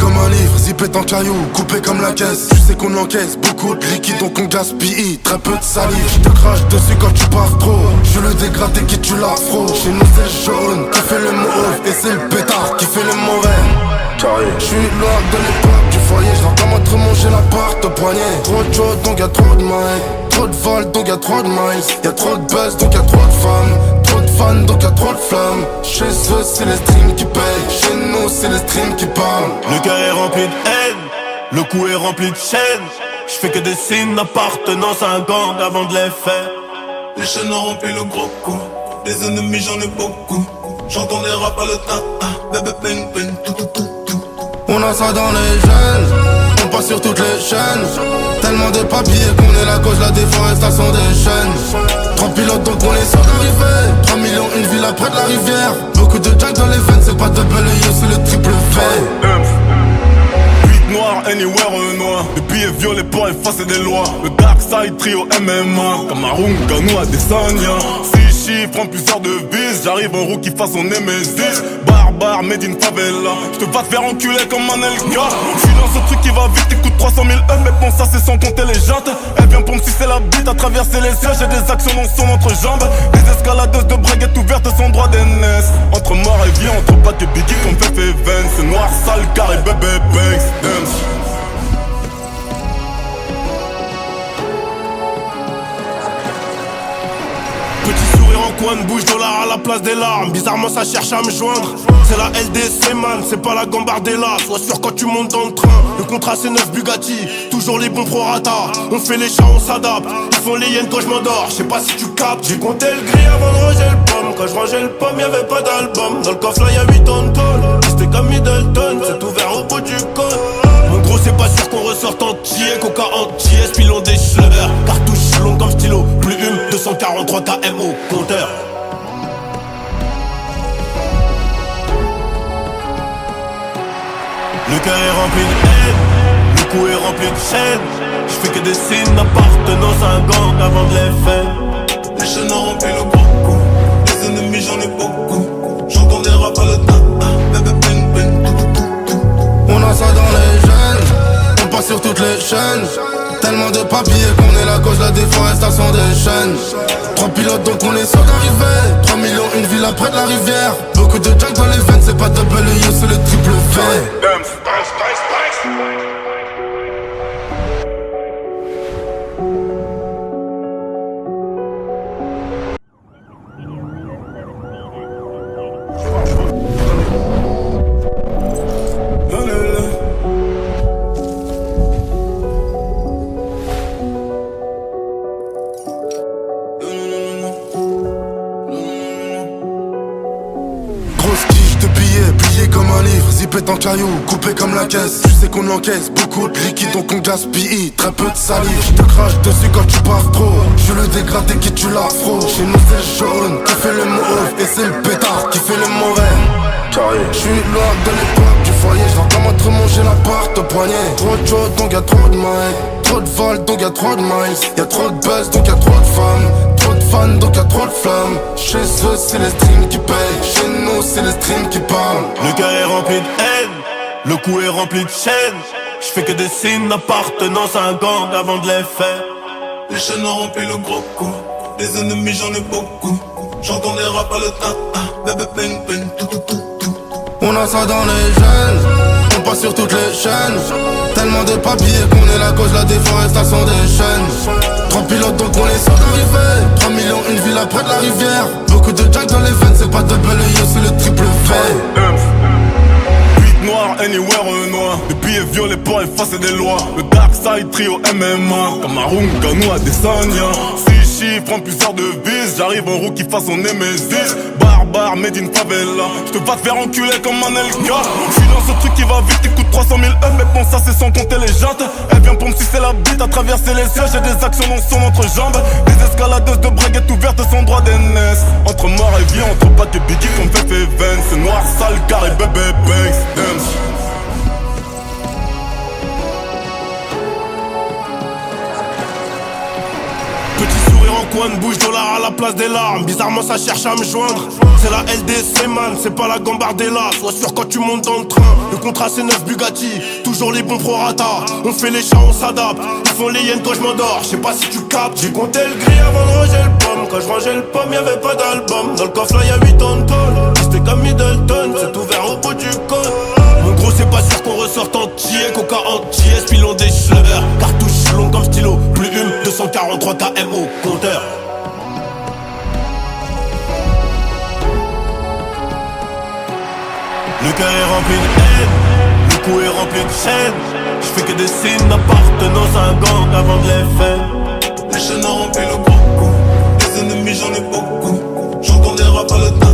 comme un livre, zippé en caillou, coupé comme la caisse. Tu sais qu'on encaisse beaucoup de liquide donc on gaspille. Très peu de salive, je te crache dessus quand tu pars trop. Je le dégradé qui tue l'afro. Chez nous c'est le jaune qui fait le mauve et c'est le pétard qui fait le mauvais. Je suis loin de l'époque du foyer, je rentre en mode manger l'appart au poignet. Trop de choses donc y'a trop de miles, trop de vols donc y'a trop de miles. Y'a trop de buzz donc y'a trop de femmes, trop de fans donc y'a trop de flammes. Chez eux c'est les streams qui payent, chez nous c'est les streams qui parlent. Le cœur est rempli de haine, le cou est rempli de chaînes. Je fais que des signes d'appartenance à un gang avant de les faire. Les chaînes ont rempli le gros coup, des ennemis j'en ai beaucoup. J'entends les rap à le ta-ta, bébé ping ping, tout tout tout. On a ça dans les gènes, on passe sur toutes les chaînes. Tellement de papiers qu'on est la cause de la déforestation des chaînes. 3 pilotes donc on est sûr d'arriver, 3 millions une ville près de la rivière. Beaucoup de jack dans les veines, c'est pas double E, c'est le triple V. Noir, anywhere noir. Les billets violets pour effacer des lois. Le dark side trio MMA. Cameroun, Ganou, Adesanya. 6 chiffres en plusieurs devises. J'arrive en rookie façon Nemesis. Barbare, made in favela. J'te vas te faire enculer comme Manelka. J'suis dans ce truc qui va vite, t'écoutes 300 000 mais bon ça c'est sans compter les jantes. Elle vient pour me sucer la bite à traverser les yeux. J'ai des actions dans son entrejambe. Des escaladeuses de braguettes ouvertes sans droit d'aînesse. Entre mort et vie, entre Pac et Biggie comme Fefe et Vance. C'est noir, sale, carré, bébé, banks. Petit sourire en coin de bouche, dollar à la place des larmes. Bizarrement ça cherche à me joindre. C'est la LDC man, c'est pas la Gambardella. Sois sûr quand tu montes dans le train. Le contrat c'est 9 Bugatti, toujours les bons prorata. On fait les chats, on s'adapte. Ils font les hyènes quand je m'endors, je sais pas si tu captes. J'ai compté le gris avant de ranger le pomme. Quand je rangeais le pomme, y'avait pas d'album. Dans le coffre là y'a 8 tonnes tôle. C'était comme Middleton, c'est ouvert au bout du code. En gros c'est pas sûr qu'on ressorte entier. Coca entier, spilons des schleurs. Cartouche longue comme stylo, plume 243 km au compteur. Le cœur est rempli de haine, le cou est rempli de chaînes. Je fais que des signes d'appartenance à un gang avant de les faire. Les chaînes ont rempli le gros coup, des ennemis j'en ai beaucoup. J'entends des rap à le ta-ta, bébé ping ping, tout tout tout. On a ça dans les gènes, on passe sur toutes les chaînes. Tellement de papiers qu'on est la cause de la déforestation des chaînes. 3 pilotes donc on est sûr d'arriver, 3 millions une ville près de la rivière. Beaucoup de jack dans les veines, c'est pas double E, c'est le triple V. Zippé en caillou, coupé comme la caisse. Tu sais qu'on encaisse beaucoup de liquide donc on gaspille. Très peu de salive, je te crache dessus quand tu pars trop. Je le dégradé qui tue l'afro. Chez nous c'est le jaune qui fait le mauve et c'est le pétard qui fait le mauvais. Je suis loin de l'époque du foyer, je rentre en mode manger l'appart au poignet. Trop de choses donc y'a trop de miles, trop de vols donc y'a trop de miles. Y'a trop de buzz donc y'a trop de femmes, trop de fans donc y'a trop de flammes. Chez eux c'est les streams qui payent, chez nous c'est les streams qui parlent. Le cœur est rempli de haine, le cou est rempli de chaînes. Je fais que des signes d'appartenance à un gang avant de les faire. Les chaînes ont rempli le gros coup, des ennemis j'en ai beaucoup. J'entends des rap à le ta-ta, bébé ping ping, tout tout tout. On a ça dans les gènes, on passe sur toutes les chaînes. Tellement de papiers qu'on est la cause de la déforestation des chaînes. 3 pilotes donc on est sûr d'arriver, 3 millions une ville près de la rivière. Beaucoup de jack dans les veines, c'est pas double E, c'est le triple V. Noir, anywhere noir. Les billets violets pour effacer des lois. Le dark side trio MMA. Cameroun, Ganou, Adesanya. 6 chiffres en plusieurs devises. J'arrive en rookie façon Nemesis. Barbare, made in favela. J'te vas te faire enculer comme Manelka. J'suis dans ce truc qui va vite, t'écoutes 300 000 mais bon ça c'est sans compter les jantes. Elle vient pour me sucer la bite à traverser les yeux. J'ai des actions dans son entrejambe. Des escaladeuses de braguettes ouvertes sans droit d'aînesse. Entre mort et vie, entre Pac et Biggie comme Fefe et Vance. C'est noir, sale, carré, bébé, banks. Petit sourire en coin de bouche, dollar à la place place des larmes. Bizarrement ça cherche à me joindre. C'est la LDC man, c'est pas la Gambardella. Sois sûr quand tu montes dans le train. Le contrat c'est 9 Bugatti, toujours les bons prorata. On fait les chats, on s'adapte. Ils font les hyènes quand je m'endors, je sais pas si tu captes. J'ai compté le gris avant de ranger le pomme. Quand je rangeais le pomme, y'avait pas d'album. Dans le coffre là y'a 8 tonnes tôle. C'était comme Middleton, c'est ouvert au bout du code. Mon gros c'est pas sûr qu'on ressorte entier. Coca entier, pilon des schleurs. Cartouche long comme stylo, plume 243 KM au compteur. Le cœur est rempli de haine, le cou est rempli de chaînes. Je fais que des signes d'appartenance à un gang avant de les faire. Les chaînes ont rempli le gros coup, des ennemis j'en ai beaucoup. J'entends des rap à le tata,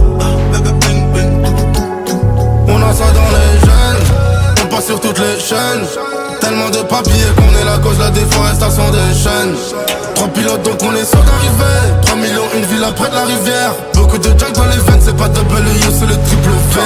bébé bang bang, tout. On a ça dans les gènes, on passe sur toutes les chaînes. Tellement de papiers qu'on est la cause de la déforestation des chaînes. 3 pilotes donc on est sûr d'arriver. 3 millions une ville après de la rivière. Beaucoup de jack dans les veines, c'est pas double U, c'est le triple V.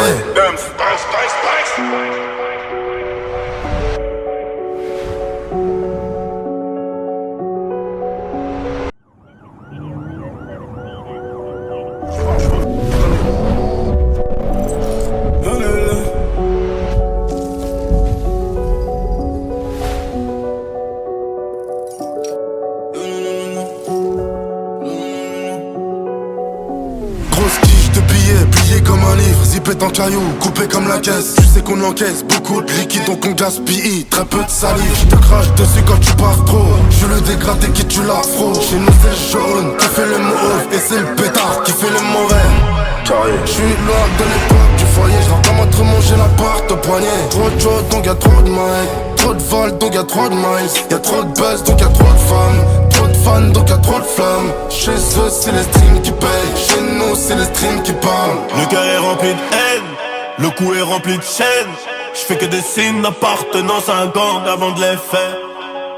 Zippé en caillou, coupé comme la caisse. Tu sais qu'on encaisse beaucoup de liquide donc on gaspille. Très peu de salive, je te crache dessus quand tu pars trop. Je le dégradé qui tue l'afro. Chez nous c'est jaune, qui fait le mauve. Et c'est le pétard qui fait le mauvais. Je suis loin de l'époque du foyer. Je comment te manger l'appart au poignet. Trop de choses donc y'a trop de miles. Trop de vols donc y'a trop de miles. Y'a trop de buzz donc y'a trop de femmes. Trop de fans donc y'a trop de flammes. Chez eux c'est les streams qui payent. Chez nous c'est les streams qui parlent. Le cœur est rempli de haine, le cou est rempli de chaînes. Je fais que des signes d'appartenance à un gang avant de les faire.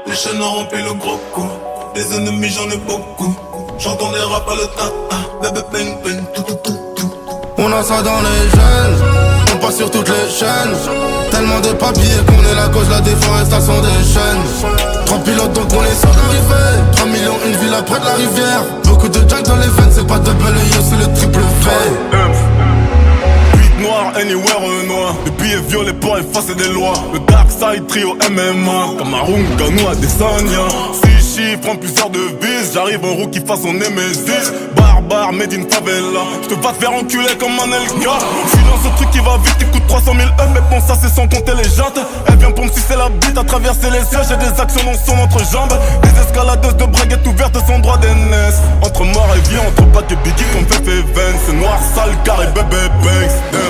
Les chaînes ont rempli le gros coup, des ennemis j'en ai beaucoup. J'entends des rap à le tata, bébé bang bang, tout. On a ça dans les gènes, on passe sur toutes les chaînes. Tellement de papiers qu'on est la cause de la déforestation des chaînes. 3 pilotes donc on est sûr d'arriver. 3 millions une ville après de la rivière. Beaucoup de jack dans les veines, c'est pas double U, c'est le triple V. Noir, anywhere noir. Le billet violet pour effacer des lois. Le dark side trio MMA. Cameroun, Ganou, Adesanya. 6 chiffres en plusieurs devises. J'arrive en rookie façon Nemesis. Barbare, made in favela. J'te vas te faire enculer comme un LK. J'suis dans ce truc qui va vite, il coûte 300 000 euros. Mais bon, ça c'est sans compter les jantes. Elle vient pour me sucer la bite à traverser les cieux. J'ai des actions dans son entrejambe. Des escaladeuses de braguettes ouvertes sans droit d'aînesse. Entre mort et vie, entre Pat et Biggie comme fait Vance. C'est noir, sale, carré, bébé, banks.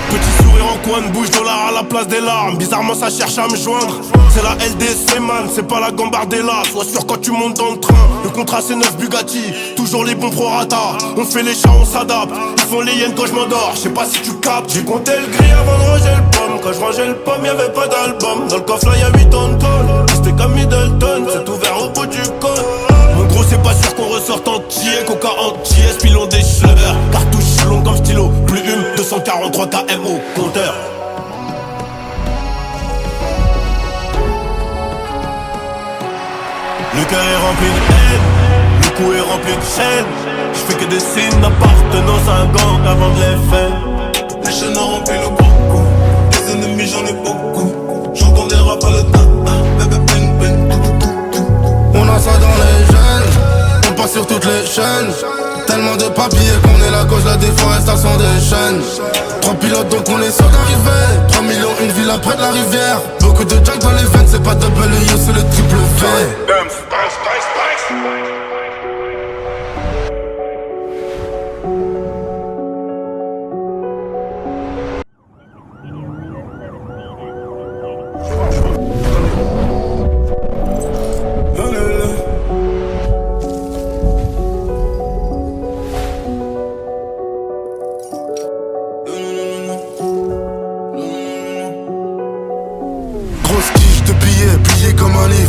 Petit sourire en coin de bouche, dollar à la place des larmes. Bizarrement ça cherche à me joindre. C'est la LDC man, c'est pas la Gambardella. Sois sûr quand tu montes dans le train. Le contrat c'est 9 Bugatti, toujours les bons prorata. On fait les chats, on s'adapte. Ils font les hyènes quand je m'endors, je sais pas si tu captes. J'ai compté le gris avant de ranger le pomme. Quand je rangeais le pomme y'avait pas d'album. Dans le coffre là y'a 8 tonnes tôle. C'était comme Middleton, c'est ouvert au bout du code. Mon gros c'est pas sûr qu'on ressorte entier. Coca entier, pilon des schleurs. Cartouche long comme stylo, plume 243 KM au compteur. Le cœur est rempli de haine, le cou est rempli de chaînes. Je fais que des signes d'appartenance à un gang avant de les faire. Les chaînes ont rempli le gros coup, des ennemis j'en ai beaucoup. J'entends des rap à le tata, bébé bang bang, tout. On a ça dans les gènes, on passe sur toutes les chaînes. Tellement de papiers qu'on est la cause de la déforestation des chaînes. 3 pilotes donc on est sûr d'arriver. 3 millions une ville après de la rivière. Beaucoup de jack dans les veines, c'est pas double U, c'est le triple V.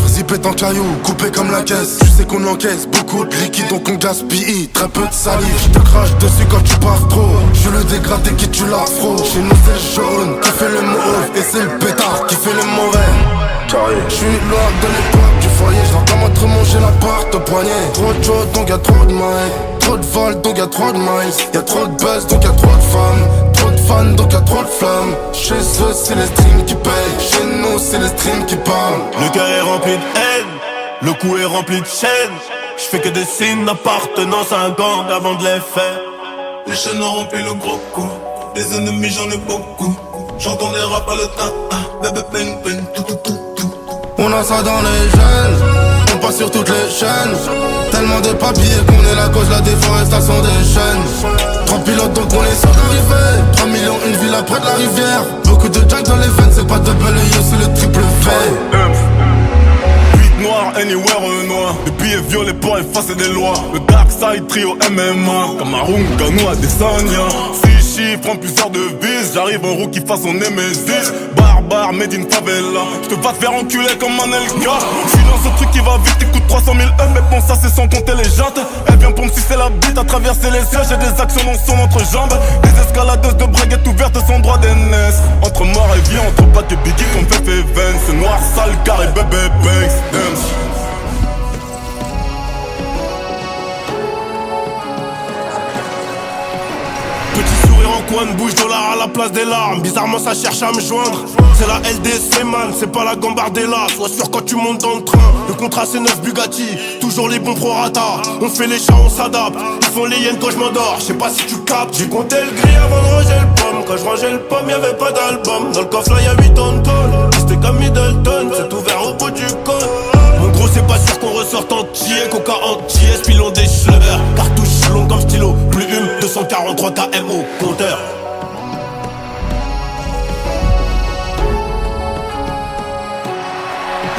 Zippé en caillou, coupé comme la caisse. Tu sais qu'on encaisse beaucoup de liquide donc on gaspille. Très peu de salive, je te crache dessus quand tu pars trop. Je le dégradé qui tue l'afro. Chez nous c'est jaune, qui fait le mauve. Et c'est le pétard qui fait le mauvais. J'suis loin de l'époque du foyer, j'entends entre manger l'appart au poignet. Trop de choses donc y'a trop de miles, trop de vols donc y'a trop de miles. Y'a trop de buzz donc y'a trop de femmes, trop de fans donc y'a trop de flammes. Chez eux c'est les streams qui payent, chez nous c'est les streams qui parlent. Le cœur est rempli de haine, le cou est rempli de chaînes. J'fais que des signes d'appartenance à un gang avant de les faire. Les chaînes ont rempli le gros coup, des ennemis j'en ai beaucoup. J'entends les rap à le ta-ta, bébé bang bang, tout tout tout tout. On a ça dans les gènes, on passe sur toutes les chaînes. Tellement de papiers qu'on est la cause de la déforestation des chaînes. 3 pilotes donc on est sûr d'arriver, 3 millions une villa près de la rivière. Beaucoup de jack dans les veines, c'est pas double yo, c'est le triple V. Noir, anywhere noir. Des billets violets pour effacer des lois. Le Dark Side Trio MMA. Cameroun, Ganou à Desania. 6 chiffres en plusieurs devises. J'arrive en rookie façon Nemesis. Barbare, made in favela. J'te vas te faire enculer comme Manelka. J'suis dans ce truc qui va vite, t'écoutes 300 000 mais bon ça c'est sans compter les jantes. Elle vient pour me sucer la bite à traverser les cieux. J'ai des actions dans son entrejambe. Des escaladeuses de braguettes ouvertes sans droit d'aînesse. Entre mort et vie, entre Pac et Biggie comme Fefe Vance. C'est noir, sale, carré, bébé, banks. Petit sourire en coin de bouche, dollar à la place des larmes. Bizarrement ça cherche à me joindre. C'est la LDC man, c'est pas la Gambardella. Sois sûr quand tu montes dans le train. Le contrat c'est 9 Bugatti, toujours les bons prorata. On fait les chats, on s'adapte. Ils font les hyènes quand je m'endors, je sais pas si tu captes. J'ai compté le gris avant de ranger le pomme. Quand je rangeais le pomme, y'avait pas d'album. Dans le coffre là y'a 8 tonnes tôle. C'était comme Middleton, c'est ouvert au bout du code. Mon gros c'est pas sûr qu'on ressorte entier. Coca entier, spilon des schleurs. Cartouche long comme stylo, plume 243 km au compteur.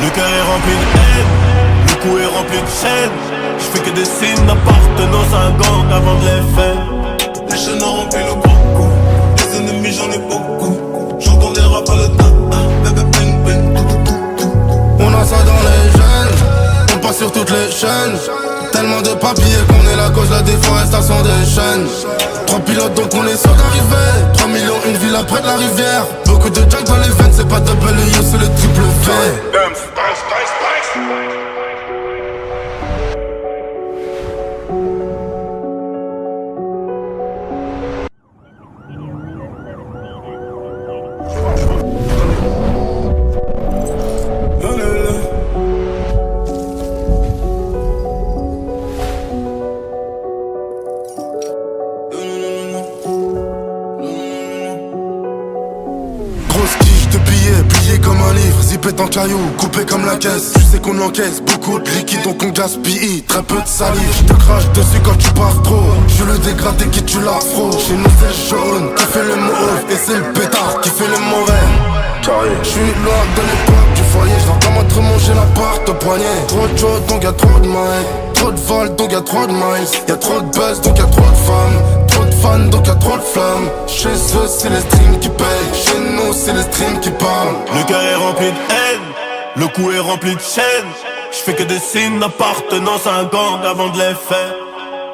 Le cœur est rempli de haine, le cou est rempli de chaînes. J'fais que des signes d'appartenance à un gang avant de les faire. Les chaînes ont rempli le gros coup, des ennemis j'en ai beaucoup. J'entends les rap à le ta-ta, bébé bang bang, tout tout tout tout. On a ça dans les gènes, on passe sur toutes les chaînes. Tellement de papiers qu'on est la cause de la déforestation des chaînes. 3 pilotes donc on est sûr d'arriver, 3 millions une villa près de la rivière. Beaucoup de jack dans les veines, c'est pas double yo, c'est le triple V. Zippé en caillou, coupé comme la caisse. Tu sais qu'on encaisse beaucoup de liquide donc on gaspille très peu de salive. Je te crache dessus quand tu pars trop. Je le dégradé qui tue l'afro. Chez nous c'est le jaune qui fait le mauve et c'est le pétard qui fait le mauvais. J'suis loin de l'époque du foyer, j'entends entre manger l'appart au poignet. Trop de choses donc y'a trop de miles, trop de vols donc y'a trop de miles. Y'a trop de buzz donc y'a trop de femmes, trop de fans donc y'a trop de flammes. Chez eux c'est les streams qui payent, chez nous c'est les streams qui parlent. Le cœur est rempli de haine, le cou est rempli de chaînes. J'fais que des signes d'appartenance à un gang avant de les faire.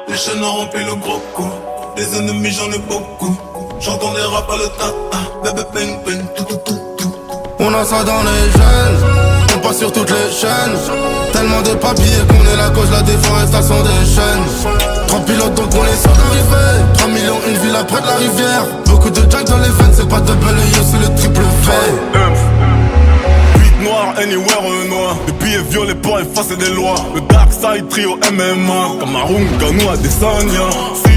Les chaînes ont rempli le gros coup, des ennemis j'en ai beaucoup. J'entends les rap à le ta-ta, bébé bang bang, tout tout tout tout. On a ça dans les gènes, on passe sur toutes les chaînes. Tellement de papiers qu'on est la cause de la déforestation des chaînes. 3 pilotes donc on est sûr d'arriver, 3 millions une villa près de la rivière. Beaucoup de jack dans les veines, c'est pas double yo, c'est le triple V. Noir, anywhere noir. Des billets violets pour effacer des lois. Le Dark Side Trio MMA. Cameroun, Ganou à Desania.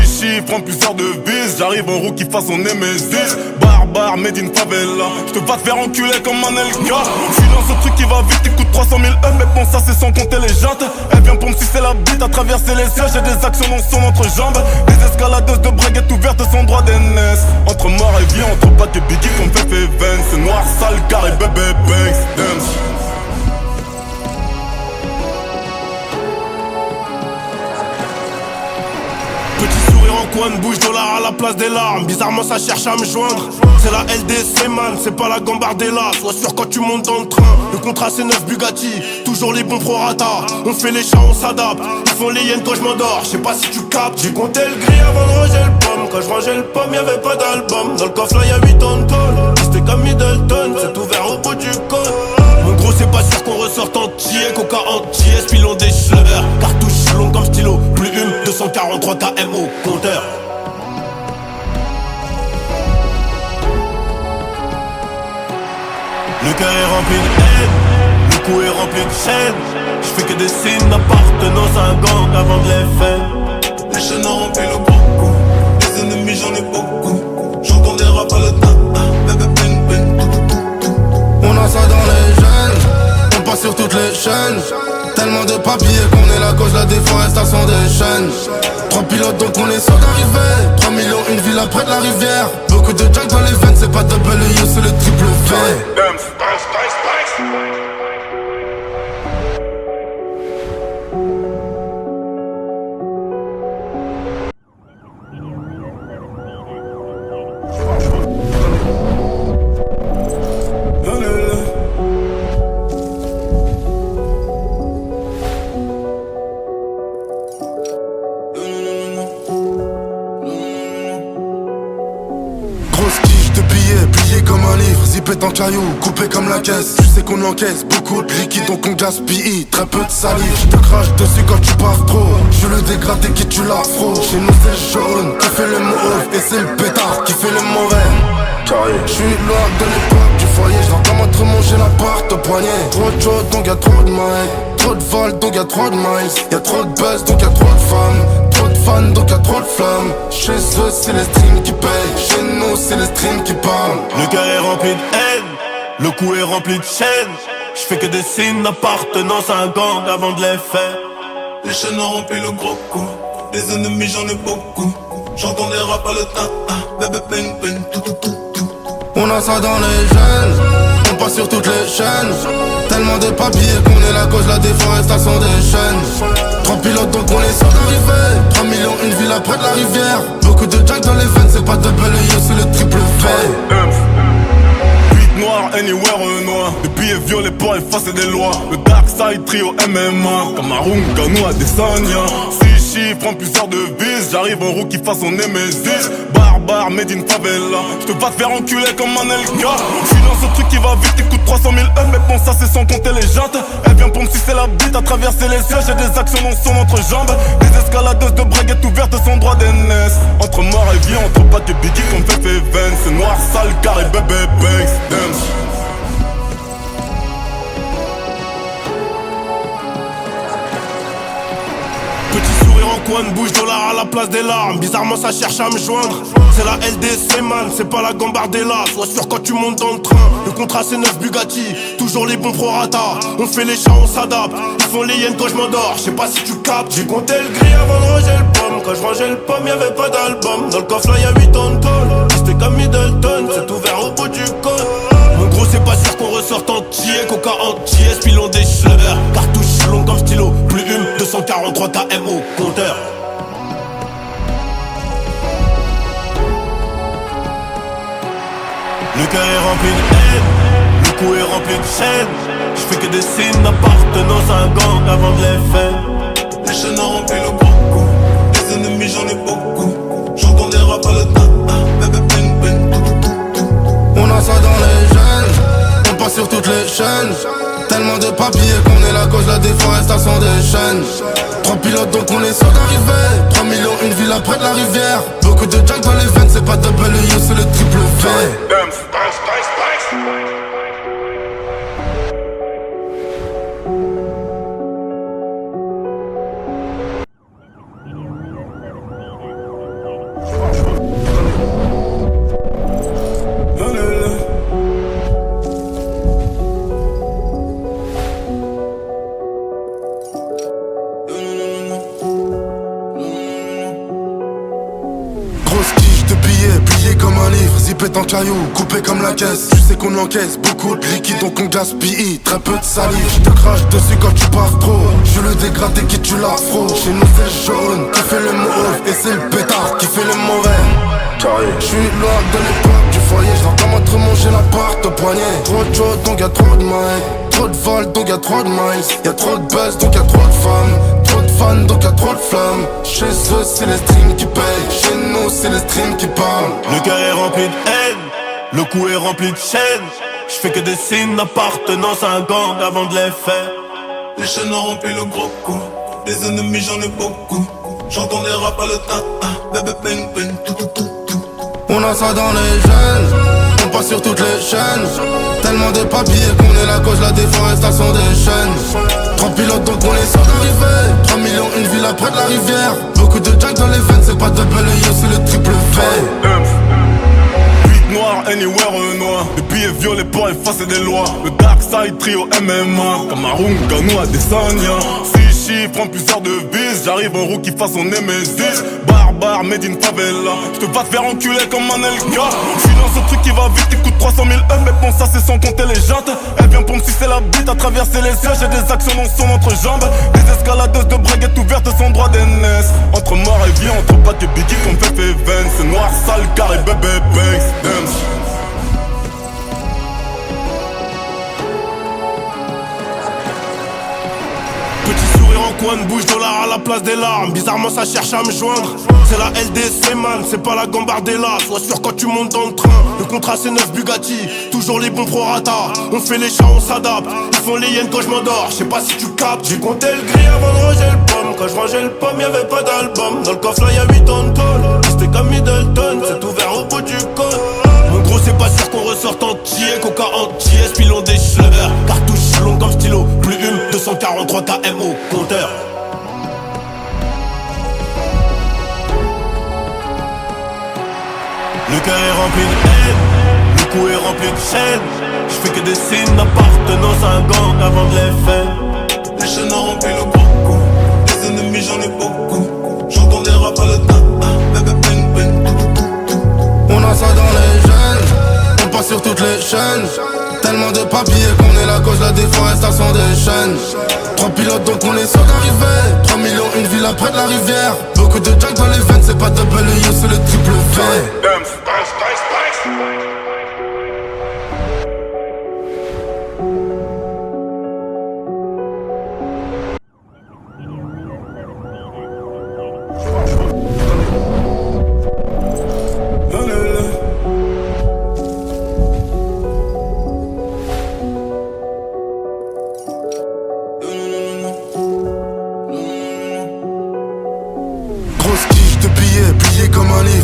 6 chiffres en plusieurs devises. J'arrive en rookie façon Nemesis. Barbare, made in favela. J'te vas te faire enculer comme Manelka. J'suis dans ce truc qui va vite, t'écoutes 300 000 mais bon ça c'est sans compter les jantes. Elle vient pour me sucer la bite à traverser les cieux. J'ai des actions dans son entrejambe. Des escaladeuses de braguettes ouvertes sans droit d'aînesse. Entre mort et vie, entre Pac et Biggie comme Fefe Vance. C'est noir, sale, carré, bébé, banks. Petit sourire en coin de bouche, dollar à la place des larmes. Bizarrement ça cherche à me joindre. C'est la LDC man, c'est pas la Gambardella. Sois sûr quand tu montes dans le train. Le contrat c'est 9 Bugatti, toujours les bons prorata. On fait les chats, on s'adapte. Ils font les hyènes quand je m'endors, je sais pas si tu captes. J'ai compté le gris avant de ranger le pomme. Quand je rangeais le pomme y'avait pas d'album. Dans le coffre là y'a 8 tonnes tôle. C'était comme Middleton, c'est ouvert au bout du code. Mon gros c'est pas sûr qu'on ressorte entier. Coca entier, spilons des schleurs. Cartouche long comme stylo, plume 243 km au compteur. Le cœur est rempli de haine, le cou est rempli de chaînes. J'fais que des signes d'appartenance à un gang avant de les faire. Les chaînes ont rempli le gros coup, les ennemis j'en ai beaucoup. J'entends des rap à le tata, bébé bang bang, tout. On a ça dans les gènes, on passe sur toutes les chaînes. Tellement de papiers qu'on est la cause de la déforestation des chaînes. 3 pilotes donc on est sûr d'arriver. 3 millions, une ville après de la rivière. Beaucoup de junk dans les veines, c'est pas double U, c'est le triple V. Grosse tige de billets, plié comme un livre, zippé en caillou, coupé comme la caisse. Tu sais qu'on encaisse beaucoup de liquide donc on gaspille, très peu de salive. Je te crache dessus quand tu parles trop, je le dégradé qui tue l'afro. Chez nous c'est jaune, qui fait le mauve, et c'est le pétard qui fait le mauvais. Je suis loin de l'époque du foyer, je dois comment te manger l'appart au poignet. Trop de choses donc y'a trop de miles, trop de vols donc y'a trop de miles. Y'a trop de buzz donc y'a trop de femmes, trop de fans donc y'a trop de flammes. Chez eux c'est les streams qui payent, chez nous c'est les streams qui parlent. Le cœur est rempli de haine, le cou est rempli de chaînes. J'fais que des signes d'appartenance à un gang avant de les faire. Les chaînes ont rempli le gros coup, les ennemis j'en ai beaucoup. J'entends des rap à le tata, bébé bang bang, tout. On a ça dans les gènes, on passe sur toutes les chaînes. Tellement de papiers qu'on est la cause de la déforestation des chaînes. 3 pilotes donc on est sûr d'arriver. 3 millions, une ville après de la rivière. Beaucoup de junk dans les veines, c'est pas double U, c'est le triple V. Noir, anywhere noir. Les billets violets pour effacer des lois. Le Dark Side Trio MMA. Cameroun, Ganou, Adesanya. 6 chiffres en plusieurs devises. J'arrive en rookie façon Nemesis. Barbare, made in favela. J'te vas te faire enculer comme un LK. J'suis dans ce truc qui va vite, il coûte 300 000 euros. Mais bon, ça c'est sans compter les jantes. Elle vient pour me sucer la bite à traverser les cieux. J'ai des actions dans son entrejambe. Des escaladeuses de braguettes ouvertes sans droit d'aînesse. Entre mort et vie, entre Pat et Biggie comme fait Vance. C'est noir, sale, carré, bébé, banks. Petit sourire en coin de bouche, dollar à la place des larmes. Bizarrement ça cherche à me joindre. C'est la LDC man, c'est pas la Gambardella. Sois sûr quand tu montes dans le train. Le contrat c'est 9 Bugatti, toujours les bons prorata. On fait les chats, on s'adapte. Ils font les hyènes quand je m'endors, je sais pas si tu captes. J'ai compté le gris avant de ranger le pomme. Quand je rangeais le pomme, y'avait pas d'album. Dans le coffre là y'a 8 tonnes. C'était comme Middleton, c'est ouvert au bout du code. Mon gros c'est pas sûr qu'on ressorte entier. Coca entier, spilons des schleurs. Cartouche long comme stylo, plume 243 km au compteur. Le cœur est rempli de haine, le cou est rempli de chaînes. J'fais que des signes d'appartenance à un gang avant de les faire. Les chaînes ont rempli le gros coup, les ennemis j'en ai beaucoup. J'entends des rap à le tata, bébé bang bang, tout. On a ça dans les gènes, on passe sur toutes les chaînes. Tellement de papiers qu'on est la cause de la déforestation des chaînes. 3 pilotes donc on est sûr d'arriver. 3 millions, une ville après de la rivière. Beaucoup de junk dans les veines, c'est pas double U, c'est le triple V. Grosse tige de billets, plié comme un livre, zippé en caillou, coupé comme la caisse. Tu sais qu'on encaisse beaucoup de liquide donc on gaspille, très peu de salive. Je te crache dessus quand tu parles trop, je le dégradé qui tue l'afro. Chez nous c'est jaune, qui fait le mauve, et c'est le pétard qui fait le mauvais. Je suis loin de l'époque du foyer, je dois comment te manger l'appart au poignet. Trop de choses donc y'a trop de miles, trop de vols donc y'a trop de miles. Y'a trop de buzz donc y'a trop de femmes, trop de fans donc y'a trop de flammes. Chez eux c'est les streams qui payent, chez nous c'est les streams qui parlent. Le cœur est rempli de haine, le cou est rempli de chaînes. J'fais que des signes d'appartenance à un gang avant de les faire. Les chaînes ont rempli le gros coup. Des ennemis j'en ai beaucoup. J'entends des rap à le tata. Bébé bang bang tout tout tout tout. On a ça dans les gènes, on passe sur toutes les chaînes. Tellement de papiers qu'on est la cause de la déforestation des chaînes. 3 pilotes donc on est sûr d'arriver. 3 millions une villa près de la rivière. Beaucoup de jack dans les veines, c'est pas de balayer, c'est le triple V. Noir, anywhere noir. Les billets violets pour effacer des lois. Le Dark Side Trio MMA. Cameroun, Ganou à Desania. 6 chiffres en plusieurs devises. J'arrive en rookie façon Nemesis. Barbare, made in favela. J'te vas te faire enculer comme Manelka. J'suis dans ce truc qui va vite, qui coûte 300 000 €. Mais bon, ça c'est sans compter les jantes. Elle vient pour me sucer la bite à traverser les yeux. J'ai des actions dans son entrejambe. Des escaladeuses de braguettes ouvertes sans droit d'aînesse. Entre mort et vie, entre Pac et Biggie comme Fefe et Vance. C'est noir, sale, carré, bébé, banks. Petit sourire en coin de bouche, dollar à la place des larmes. Bizarrement ça cherche à me joindre. C'est la LDC man, c'est pas la Gambardella. Sois sûr quand tu montes dans le train. Le contrat c'est 9 Bugatti, toujours les bons prorata. On fait les chats, on s'adapte. Ils font les hyènes quand je m'endors, je sais pas si tu captes. J'ai compté le gris avant de ranger le pomme. Quand je rangeais le pomme, y'avait pas d'album. Dans le coffre là y'a 8 tonnes tôle. C'était comme Middleton, c'est ouvert au bout du code. Mon gros c'est pas sûr qu'on ressorte entier. Coca entier, pilon des schleurs. Cartouche long comme stylo, plume 243 km au compteur. Le cœur est rempli de haine, le cou est rempli de chaînes. J'fais que des signes d'appartenance à un gang avant de les faire. Les chaînes ont rempli le gros coup. Des ennemis j'en ai beaucoup. J'entends des rap à le tata. Bébé bang bang tout tout tout tout. On a ça dans les gènes, on passe sur toutes les chaînes. Tellement de papiers qu'on est la cause de la déforestation des chaînes. 3 pilotes donc on est sûr d'arriver. 3 millions une villa près de la rivière. Beaucoup de jack dans les veines, c'est pas de balayer, c'est le triple V.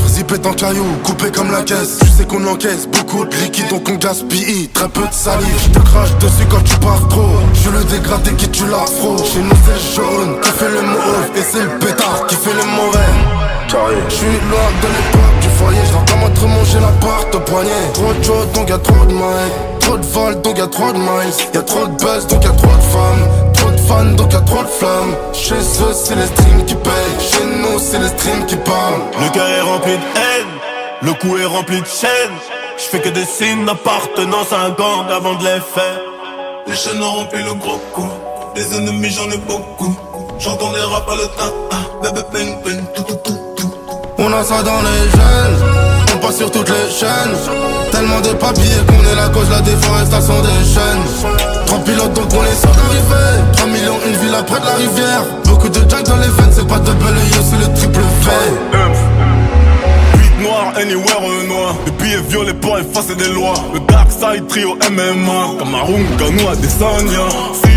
Zippé en caillou, coupé comme la caisse. Tu sais qu'on encaisse beaucoup de liquide donc on gaspille très peu de salive. Je te crache dessus quand tu pars trop. Je le dégradé qui tue l'afro. Chez nous c'est le jaune qui fait le mauve. Et c'est le pétard qui fait le mauvais. Je suis loin de l'époque du foyer. Je l'entends te manger la porte au poignet. Trop de choses donc y'a trop de miles. Trop de vols donc y'a trop de miles. Y'a trop de buzz donc y'a trop de femmes. Trop de fans donc y'a trop de flammes. Chez eux c'est les streams qui payent. Chez nous c'est les streams qui parlent. Le cœur est rempli de haine, le cou est rempli de chaînes. J'fais que des signes d'appartenance à un gang avant de les faire. Les chaînes ont rempli le gros coup. Des ennemis j'en ai beaucoup. J'entends des rap à le tata. Bébé bang bang tout tout tout tout. On a ça dans les gènes, on passe sur toutes les chaînes. Tellement de papiers qu'on est la cause de la déforestation des chaînes. 3 pilotes donc on est sûr d'arriver. 3 millions une villa près de la rivière. Beaucoup de jack dans les veines, c'est pas de balayer, c'est le triple V. Noir, anywhere noir. Les billets violets pour effacer des lois. Le Dark Side Trio MMA. Cameroun, Ganou à Desania.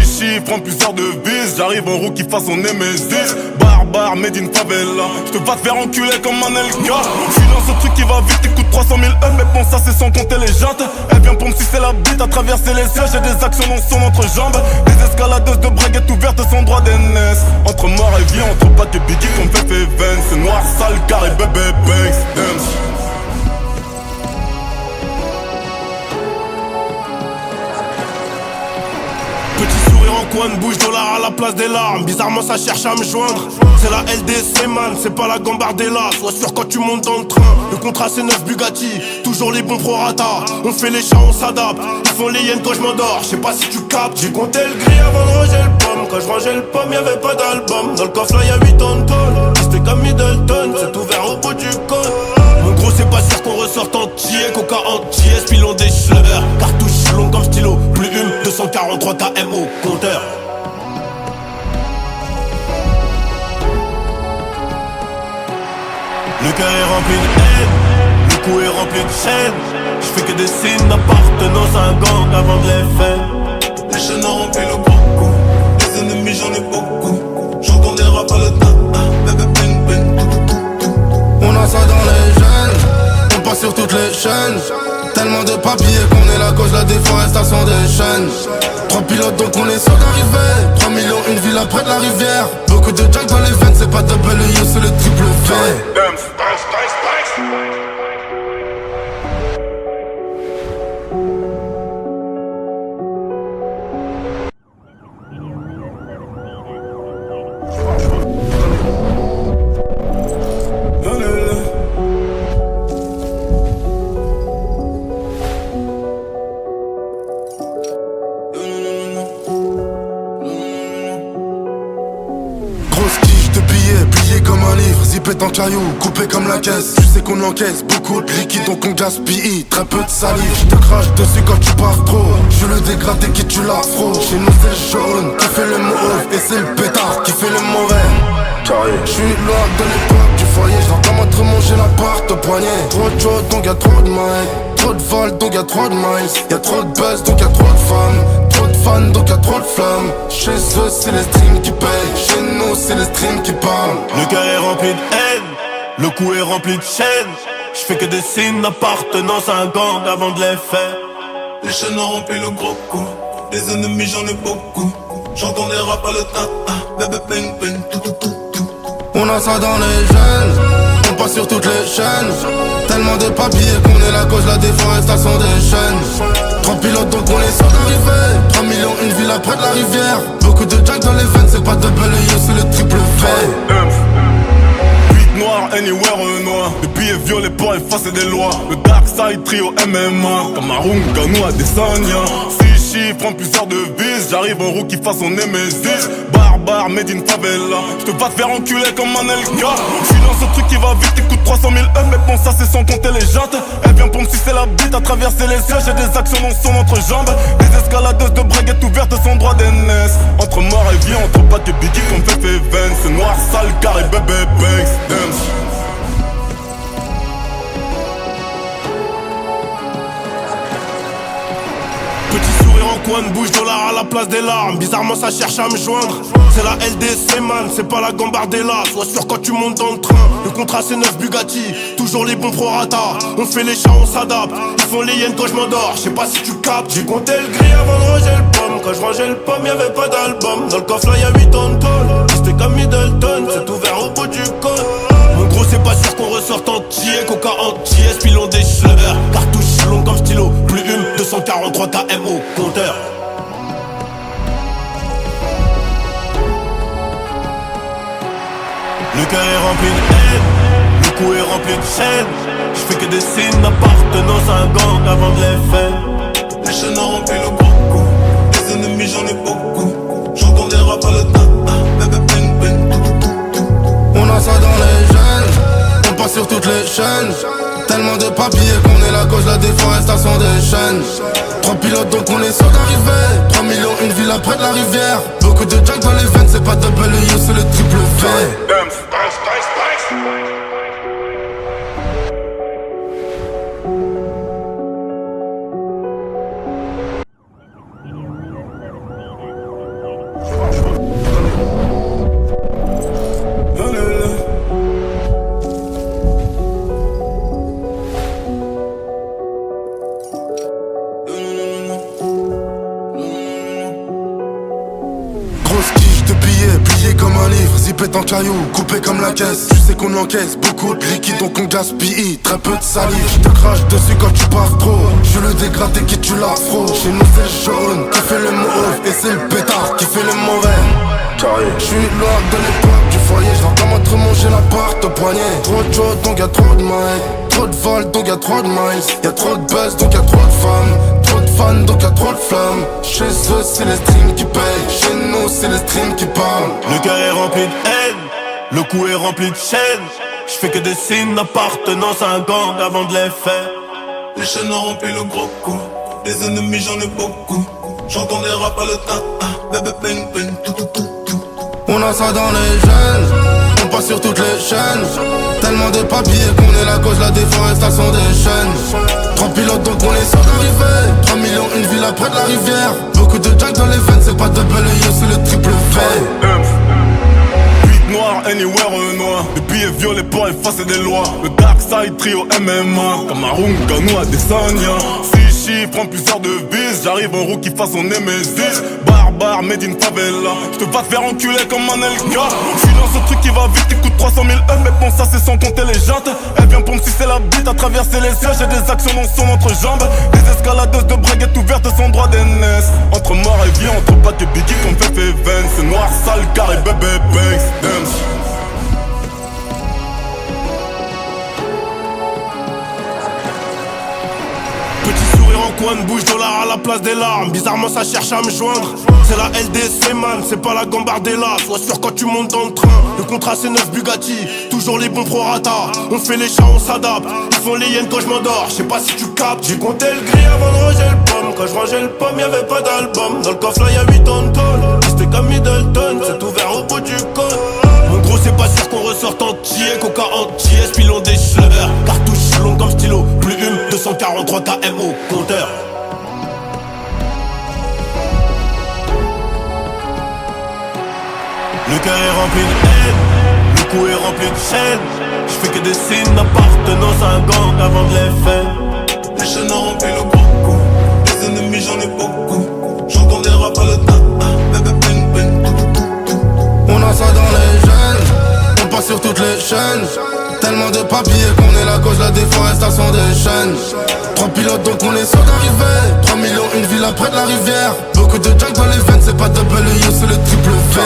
6 chiffres en plusieurs devises. J'arrive en rookie façon Nemesis. Barbare, made in favela. J'te vas te faire enculer comme Manelka. J'suis dans ce truc qui va vite, qui coûte 300 000 €. Mais bon, ça c'est sans compter les jantes. Elle vient pour me sucer la bite à traverser les yeux. J'ai des actions dans son entrejambe. Des escaladeuses de braguettes ouvertes sans droit d'aînesse. Entre mort et vie, entre Pac et Biggie comme Fefe et Vance. C'est noir, sale, carré, bébé, banks. Petit sourire en coin de bouche, dollar à la place des larmes. Bizarrement ça cherche à me joindre. C'est la LDC man, c'est pas la Gambardella. Sois sûr quand tu montes dans le train. Le contrat c'est 9 Bugatti, toujours les bons prorata. On fait les chats, on s'adapte. Ils font les hyènes quand je m'endors, je sais pas si tu captes. J'ai compté le gris avant de ranger le pomme. Quand je rangeais le pomme, y'avait pas d'album. Dans le coffre là y'a 8 tonnes tôle. C'était comme Middleton, c'est ouvert au bout du code. Mon gros c'est pas sûr qu'on ressorte entier. Coca entier, pilon des schleurs. Cartouche long comme stylo, plume 243 km au compteur. Le cœur est rempli de haine, le cou est rempli de chaînes. J'fais que des signes d'appartenance à un gang avant de les faire. Les chaînes ont rempli le gros coup. Les ennemis j'en ai beaucoup. J'entends des rap à le tata. Bébé bang bang tout tout tout tout. On a ça dans les gènes, on passe sur toutes les chaînes. Tellement de papiers qu'on est la cause de la déforestation des chaînes. 3 pilotes donc on est sûr d'arriver. 3 millions une ville après de la rivière. Beaucoup de jack dans les veines, c'est pas double U, c'est le triple V. Grosse tige de billets, plié comme un livre, zippé en caillou, coupé comme la caisse. Tu sais qu'on encaisse beaucoup de liquide donc on gaspille, très peu de salive. Je te crache dessus quand tu pars trop. Je le dégradé qui tue l'afro. Chez nous c'est jaune qui fait le mauve et c'est le pétard qui fait le mauvais. Je suis loin de l'époque du foyer, je dois comment te manger l'appart au poignet. Trop de choses donc y'a trop de miles, trop de vols donc y'a trop de miles. Y'a trop de buzz donc y'a trop de femmes, trop de fans donc y'a trop de flammes. Chez eux c'est les streams qui payent, chez nous c'est les streams qui parlent. Le cœur est rempli de haine, le cou est rempli de chaînes. J'fais que des signes d'appartenance à un gang avant de les faire. Les chaînes ont rempli le gros coup. Les ennemis j'en ai beaucoup. J'entends des rap à le tata. Bébé bang bang tout tout tout tout. On a ça dans les gènes, on passe sur toutes les chaînes. Tellement de papiers qu'on est la cause de la déforestation des chaînes. 3 pilotes donc on est sûr d'arriver. 3 millions une ville après de la rivière. Beaucoup de jack dans les veines, c'est pas double U, c'est le triple V. Noir, anywhere noir. Les billets violets pour effacer des lois. Le Dark Side Trio MMA. Cameroun, Ganou, Adesanya. 6 chiffres en plusieurs devises. J'arrive en rookie façon Nemesis. Barbare, made in favela. J'te vas te faire enculer comme un LK. J'suis dans ce truc qui va vite, il coûte 300 000 euros. Mais bon, ça c'est sans compter les jantes. Elle vient pour me sucer la bite à traverser les cieux. J'ai des actions dans son entrejambe. Des escaladeuses de braguettes ouvertes sans droit d'aînesse. Entre mort et vie, entre Pat et Biggie comme Fefe et Vance. C'est noir, sale, carré, bébé, banks. Petit sourire en coin de bouche, dollar à la place des larmes. Bizarrement ça cherche à me joindre. C'est la LDC man, c'est pas la Gambardella. Sois sûr quand tu montes dans le train. Le contrat c'est 9 Bugatti, toujours les bons prorata. On fait les chats, on s'adapte. Ils font les hyènes quand je m'endors, je sais pas si tu captes. J'ai compté le gris avant de ranger le pomme. Quand je rangeais le pomme, y'avait pas d'album. Dans le coffre là y'a 8 tonnes. C'était comme Middleton, c'est ouvert au bout du code. Mon gros c'est pas sûr qu'on ressorte entier. Coca entier, spilons des schleurs. Cartouche longue comme stylo, plus une 243 km au compteur. Le cœur est rempli de haine, le cou est rempli de chaînes. J'fais que des signes d'appartenance à un gang avant de les faire. Les chaînes ont rempli le gros coup. Les ennemis j'en ai beaucoup. J'entends des rap à le tata. Bébé bang bang tout tout tout tout. On a ça dans les gènes, on passe sur toutes les chaînes. Tellement de papiers qu'on est la cause de la déforestation des chaînes. 3 pilotes donc on est sûr d'arriver. 3 millions une ville après de la rivière. Beaucoup de jack dans les veines, c'est pas double U, c'est le triple V. Grosse tige de billets, plié comme un livre, zippé en caillou, coupé comme la caisse. Tu sais qu'on encaisse beaucoup de liquide donc on gaspille, très peu de salive. Je te crache dessus quand tu pars trop. Je le dégradé qui tue l'afro. Chez nous c'est jaune qui fait le mauve et c'est le pétard qui fait le mauvais. Je suis loin de l'époque du foyer, je dois comment te manger l'appart au poignet. Trop de choses donc y'a trop de miles, trop de vols donc y'a trop de miles. Y'a trop de buzz donc y'a trop de femmes, trop de fans donc y'a trop de flammes. Chez eux c'est les streams qui payent, chez nous c'est les streams qui parlent. Le cœur est rempli de haine, le cou est rempli de chaînes. J'fais que des signes d'appartenance à un gang avant de les faire. Les chaînes ont rempli le gros coup. Les ennemis j'en ai beaucoup. J'entends des rap à le tata. Bébé bang bang tout tout tout tout. On a ça dans les gènes, on passe sur toutes les chaînes. Tellement de papiers qu'on est la cause de la déforestation des chaînes. 3 pilotes donc on est sûr d'arriver. 3 millions, une villa près de la rivière. Beaucoup de jack dans les veines, c'est pas double yo, c'est le triple V. Noir, anywhere noir. Les billets violets pour effacer des lois. Le dark side trio MMA. Cameroun, Ganou, Adesanya. 6 chiffres en plusieurs devises. J'arrive en rookie façon Nemesis. Barbare, made in favela. J'te vas te faire enculer comme Manelka. J'suis dans ce truc qui va vite, qui coûte 300 000 €. Mais bon, ça c'est sans compter les jantes. Elle vient pour me sucer la bite à traverser les yeux. J'ai des actions dans son entrejambe. Des escaladeuses de braguettes ouvertes sans droit d'aînesse. Entre mort et vie, entre Pac et Biggie comme Fefe et Vance. C'est noir, sale, carré, bébé, banks. Petit sourire en coin de bouche, dollar à la place des larmes. Bizarrement ça cherche à me joindre. C'est la LDC man, c'est pas la Gambardella. Sois sûr quand tu montes dans le train. Le contrat c'est 9 Bugatti, toujours les bons prorata. On fait les chats, on s'adapte. Ils font les hyènes quand je m'endors, je sais pas si tu captes. J'ai compté le gris avant de ranger le pomme. Quand je rangeais le pomme, y'avait pas d'album. Dans le coffre là y'a 8 tonnes tôle. C'était comme Middleton, c'est ouvert au bout du cône. En gros c'est pas sûr qu'on ressorte entier. Coca entier, spilons des schleurs. Cartouche longue comme stylo, plume 243 km au compteur. Le cœur est rempli de haine, le cou est rempli de chaînes. J'fais que des signes d'appartenance à un gang avant de les faire. Les chaînes ont rempli le gros coup. Les ennemis j'en ai beaucoup. J'entends des rap à le tata. Bébé bang bang tout tout tout tout. On a ça dans les gènes, on passe sur toutes les chaînes. Tellement de papiers qu'on est la cause de la déforestation des chaînes. 3 pilotes donc on est sûr d'arriver. 3 millions, une villa près de la rivière. Beaucoup de jack dans les veines, c'est pas double yo, c'est le triple V.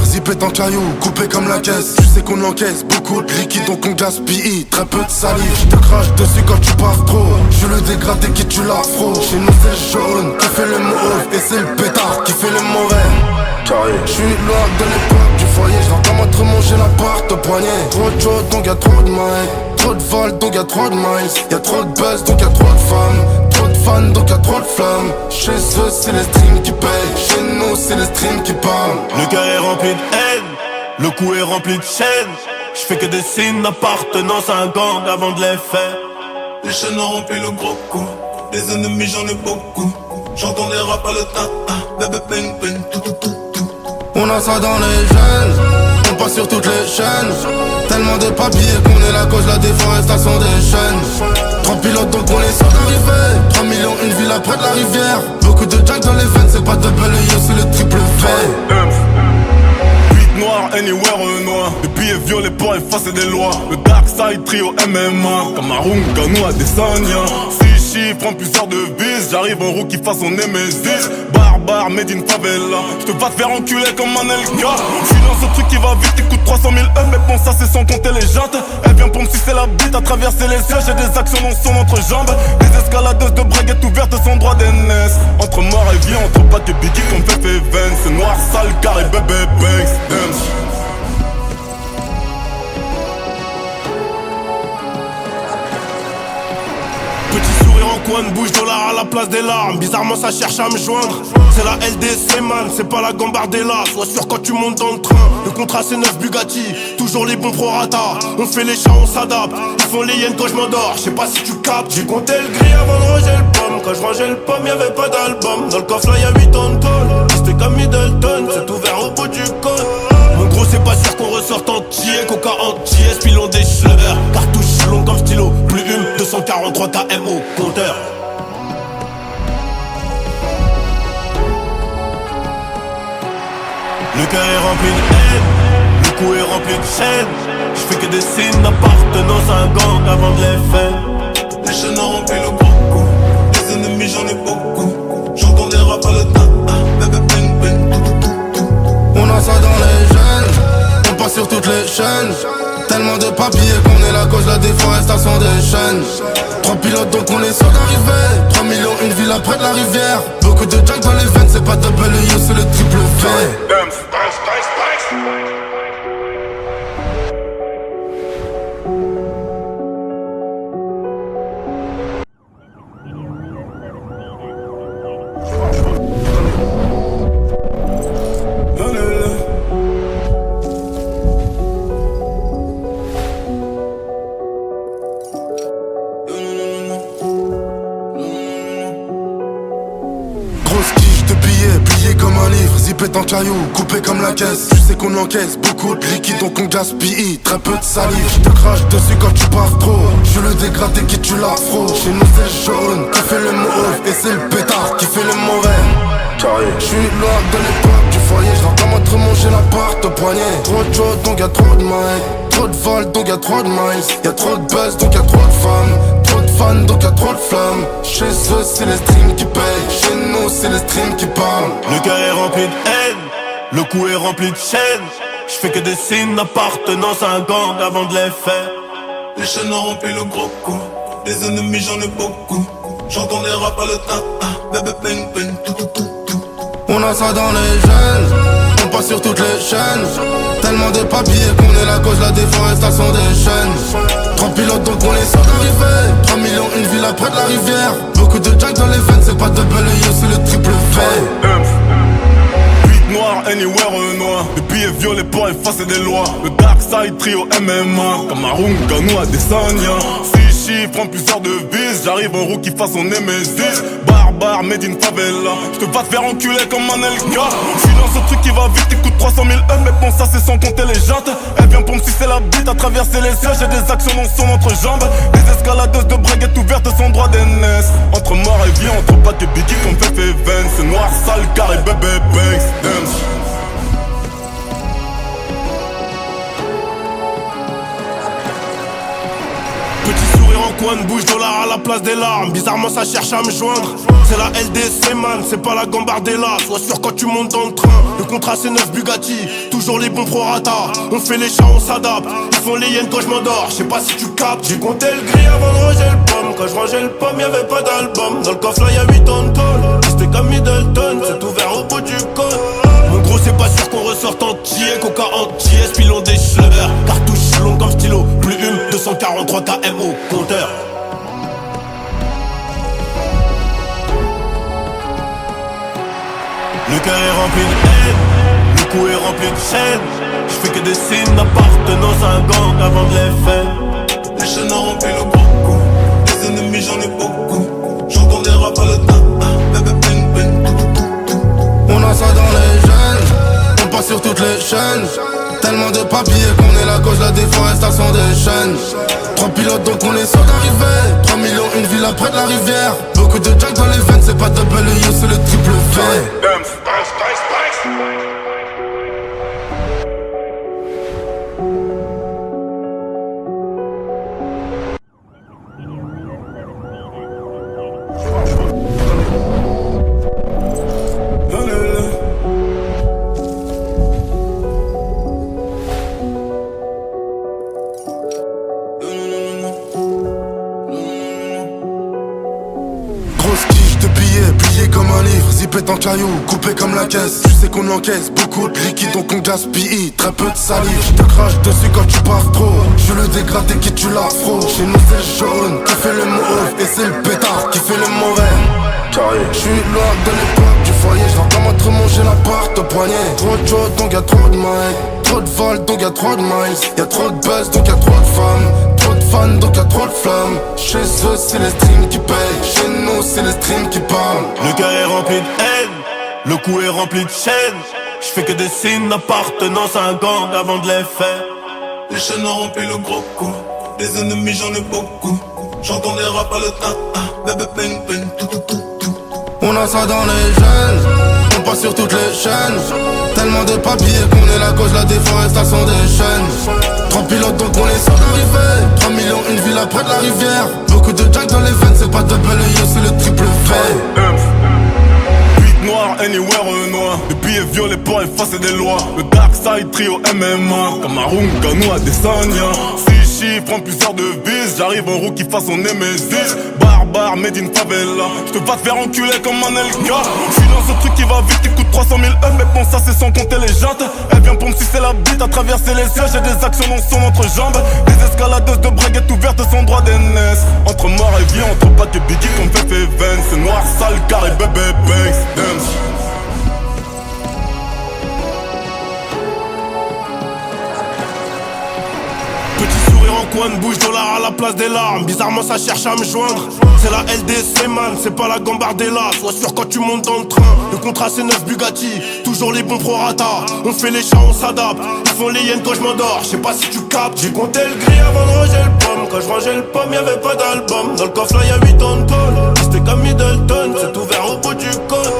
Zippé en caillou, coupé comme la caisse. Tu sais qu'on encaisse beaucoup de liquide donc on gaspille. Très peu de salive, je te crache dessus quand tu pars trop. Je le dégradé qui tue l'afro. Chez nous c'est le jaune qui fait le mauve. Et c'est le pétard qui fait le mauvais. Je suis loin de l'époque du foyer. Je l'entends te manger l'appart au poignet. Trop de choses donc y'a trop de mailles. Trop de vol donc y'a trop de miles. Y'a trop de buzz donc y'a trop de femmes. Trop de fans donc y'a trop de flammes. Chez eux c'est les streams qui payent. Chez nous c'est les streams qui parlent. Le cœur est rempli de haine, le cou est rempli de chaînes. J'fais que des signes d'appartenance à un gang avant de les faire. Les chaînes ont rempli le gros coup. Des ennemis j'en ai beaucoup. J'entends des rap à le tata. Bébé bang bang tout tout tout tout. On a ça dans les gènes, on passe sur toutes les chaînes. Tellement de papiers qu'on est la cause de la déforestation des chaînes. 3 pilotes donc on est sûr d'arriver. 3 millions, une villa près de la rivière. Beaucoup de jack dans les veines, c'est pas double yo, c'est le triple V. Noir, anywhere noir. Les billets violets pour effacer des lois. Le dark side trio MMA. Cameroun, Ganou, Adesanya. 6 chiffres en plusieurs devises. J'arrive en rookie façon Nemesis. Barbare, made in favela. J'te vas te faire enculer comme Manelka. J'suis dans ce truc qui va vite, qui coûte 300 000 €. Mais bon, ça c'est sans compter les jantes. Elle vient pour me sucer la bite à traverser les yeux. J'ai des actions dans son entrejambe. Des escaladeuses de braguettes ouvertes sans droit d'aînesse. Entre mort et vie, entre Pac et Biggie comme Fefe et Vance. C'est noir, sale, carré, bébé, banks. Petit sourire en coin de bouche, dollar à la place des larmes. Bizarrement ça cherche à me joindre. C'est la LDC man, c'est pas la Gambardella. Sois sûr quand tu montes dans le train. Le contrat c'est 9 Bugatti, toujours les bons prorata. On fait les chats, on s'adapte. Ils font les hyènes quand je m'endors, je sais pas si tu captes. J'ai compté le gris avant de ranger le pomme. Quand je rangeais le pomme y'avait pas d'album. Dans le coffre là y'a 8 tonnes tôle. C'était comme Middleton, c'est ouvert au bout du cône. En gros c'est pas sûr qu'on ressorte entier. Coca entier, spilons des schleurs. Cartouche longue comme stylo, plume 243 km au compteur. Le cœur est rempli de haine, le cou est rempli de chaînes. J'fais que des signes d'appartenance à un gang avant de les faire. Les chaînes ont rempli le gros coup. Les ennemis j'en ai beaucoup. J'entends des rap à le tata. Bébé bang bang tout tout tout tout. On a ça dans les gènes, on passe sur toutes les chaînes. Tellement de papiers qu'on est la cause de la déforestation des chaînes. 3 pilotes donc on est sûr d'arriver. 3 millions, une ville après de la rivière. Beaucoup de junk dans les veines, c'est pas double U, c'est le triple V. Grosse quiche de billets, plié comme un livre, zippé en caillou, coupé comme la caisse. Tu sais qu'on encaisse beaucoup de liquide donc on gaspille, très peu de salive. Je te crache dessus quand tu parles trop. Je le dégradé qui tue l'afro. Chez nous c'est jaune, qui fait le mauve. Et c'est le pétard qui fait le mauvais. Je suis loin de l'époque du foyer, je dois comment te manger l'appart au poignet. Trop de choses donc y'a trop de miles. Trop de vols donc y'a trop de miles. Y'a trop de buzz donc y'a trop de femmes. Trop de fans donc y'a trop de flammes. Chez eux c'est les streams qui payent. Chez nous c'est les streams qui parlent. Le cœur est rempli de haine, le cou est rempli de chaînes. J'fais que des signes d'appartenance à un gang avant de les faire. Les chaînes ont rempli le gros coup. Des ennemis j'en ai beaucoup. J'entends des rap à le ta-ta. Bébé ping ping tout tout tout tout. On a ça dans les gènes, on passe sur toutes les chaînes. Tellement de papiers qu'on est la cause de la déforestation des chaînes. 3 pilotes donc on est sûr d'arriver. 3 millions, une ville après de la rivière. Beaucoup de junk dans les veines, c'est pas double U, c'est le triple V. Noir, anywhere noir. Les billets violets pour effacer des lois. Le Dark Side Trio MMA. Cameroun, Ganou, Adesanya. 6 chiffres en plusieurs devises. J'arrive en rookie façon Nemesis. Barbare, made in favela. J'te vas te faire enculer comme un LK. J'suis dans ce truc qui va vite, il coûte 300 000 euros. Mais bon, ça c'est sans compter les jantes. Elle vient pour me sucer la bite à traverser les cieux. J'ai des actions dans son entrejambe. Des escaladeuses de braguettes ouvertes sans droit d'aînesse. Entre mort et vie, entre Pat et Biggie comme Fefe et Vance. C'est noir, sale, carré, bébé, Banks. Petit sourire en coin de bouche, dollar à la place des larmes. Bizarrement ça cherche à me joindre. C'est la LDC man, c'est pas la Gambardella. Sois sûr quand tu montes dans le train. Le contrat c'est 9 Bugatti, toujours les bons prorata. On fait les chats, on s'adapte. Ils font les hyènes quand je m'endors, je sais pas si tu captes. J'ai compté le gris avant de ranger le pomme. Quand je rangeais le pomme, y'avait pas d'album. Dans le coffre là y'a 8 tonnes. C'était comme Middleton, c'est ouvert au bout du code. Mon gros c'est pas sûr qu'on ressorte entier. Coca entier, spilons des schleurs. Cartouche longue comme stylo, plus une 243 km au compteur. Le cœur est rempli de haine, le cou est rempli de chaînes. J'fais que des signes d'appartenance à un gang avant de les faire. Les chaînes ont rempli le gros coup. Des ennemis j'en ai beaucoup. J'entends des rap à le ta-ta. Bébé ping ping tout tout tout tout. On a ça dans les gènes, on passe sur toutes les chaînes. Tellement de papiers qu'on est la cause de la déforestation des chaînes. 3 pilotes donc on est sûr d'arriver. 3 millions, une ville après de la rivière. Beaucoup de junk dans les veines, c'est pas double U, c'est le triple V. Grosse quiche de billets, plié comme un livre, zippé en caillou, coupé comme la caisse. Tu sais qu'on encaisse beaucoup de liquide donc on gaspille, très peu de salive. Je te crache dessus quand tu parles trop. Je le dégradé qui tue l'afro. Chez nous c'est jaune, qui fait le mauve. Et c'est le pétard qui fait le mauvais. Je suis loin de l'époque du foyer, je dois comment te manger l'appart au poignet. Trop de choses donc y'a trop de miles. Trop de vols donc y'a trop de miles. Y'a trop de buzz donc y'a trop de femmes. Trop de fans donc y'a trop de flammes. Chez eux c'est les streams qui payent. Chez nous c'est les streams qui parlent. Le cœur est rempli de haine, le cou est rempli de chaînes. J'fais que des signes d'appartenance à un gang avant de les faire. Les chaînes ont rempli le gros coup. Des ennemis j'en ai beaucoup. J'entends des rap à le ta-ta. Bébé ping ping tout tout tout tout. On a ça dans les gènes, on passe sur toutes les chaînes. Tellement de papiers qu'on est la cause de la déforestation des chaînes. 3 pilotes donc on est sûr d'arriver. 3 millions, une ville après de la rivière. Beaucoup de junk dans les veines, c'est pas double U, c'est le triple V. Noir, anywhere noir. Les billets billets violets pour effacer des lois. Le Dark Side Trio MMA, Cameroun, Ganou, Adesanya. 6 chiffres en plusieurs devises, j'arrive en rookie façon Nemesis. Barbare, made in favela, j'te vas te faire enculer comme un Elka. J'suis dans ce truc qui va vite, qui coûte 300 000 mais bon ça c'est sans compter les jantes. Elle vient pour me sucer la bite, à traverser les yeux, j'ai des actions dans son entrejambe. Des escaladeuses de braguettes ouvertes sans droit d'aînesse. Entre mort et vie, entre Pac et Biggie comme fait Vance. C'est noir, sale, carré, bébé, banks, dance. Petit sourire en coin de bouche, dollar à la place des larmes. Bizarrement ça cherche à me joindre. C'est la LDC man, c'est pas la Gambardella. Sois sûr quand tu montes dans le train. Le contrat c'est 9 Bugatti, toujours les bons prorata. On fait les chats, on s'adapte. Ils font les hyènes quand je m'endors, je sais pas si tu captes. J'ai compté le gris avant de ranger le pomme. Quand je rangeais le pomme, y'avait pas d'album. Dans le coffre là y'a 8 tonnes tôle. C'était comme Middleton, c'est ouvert au bout du cône.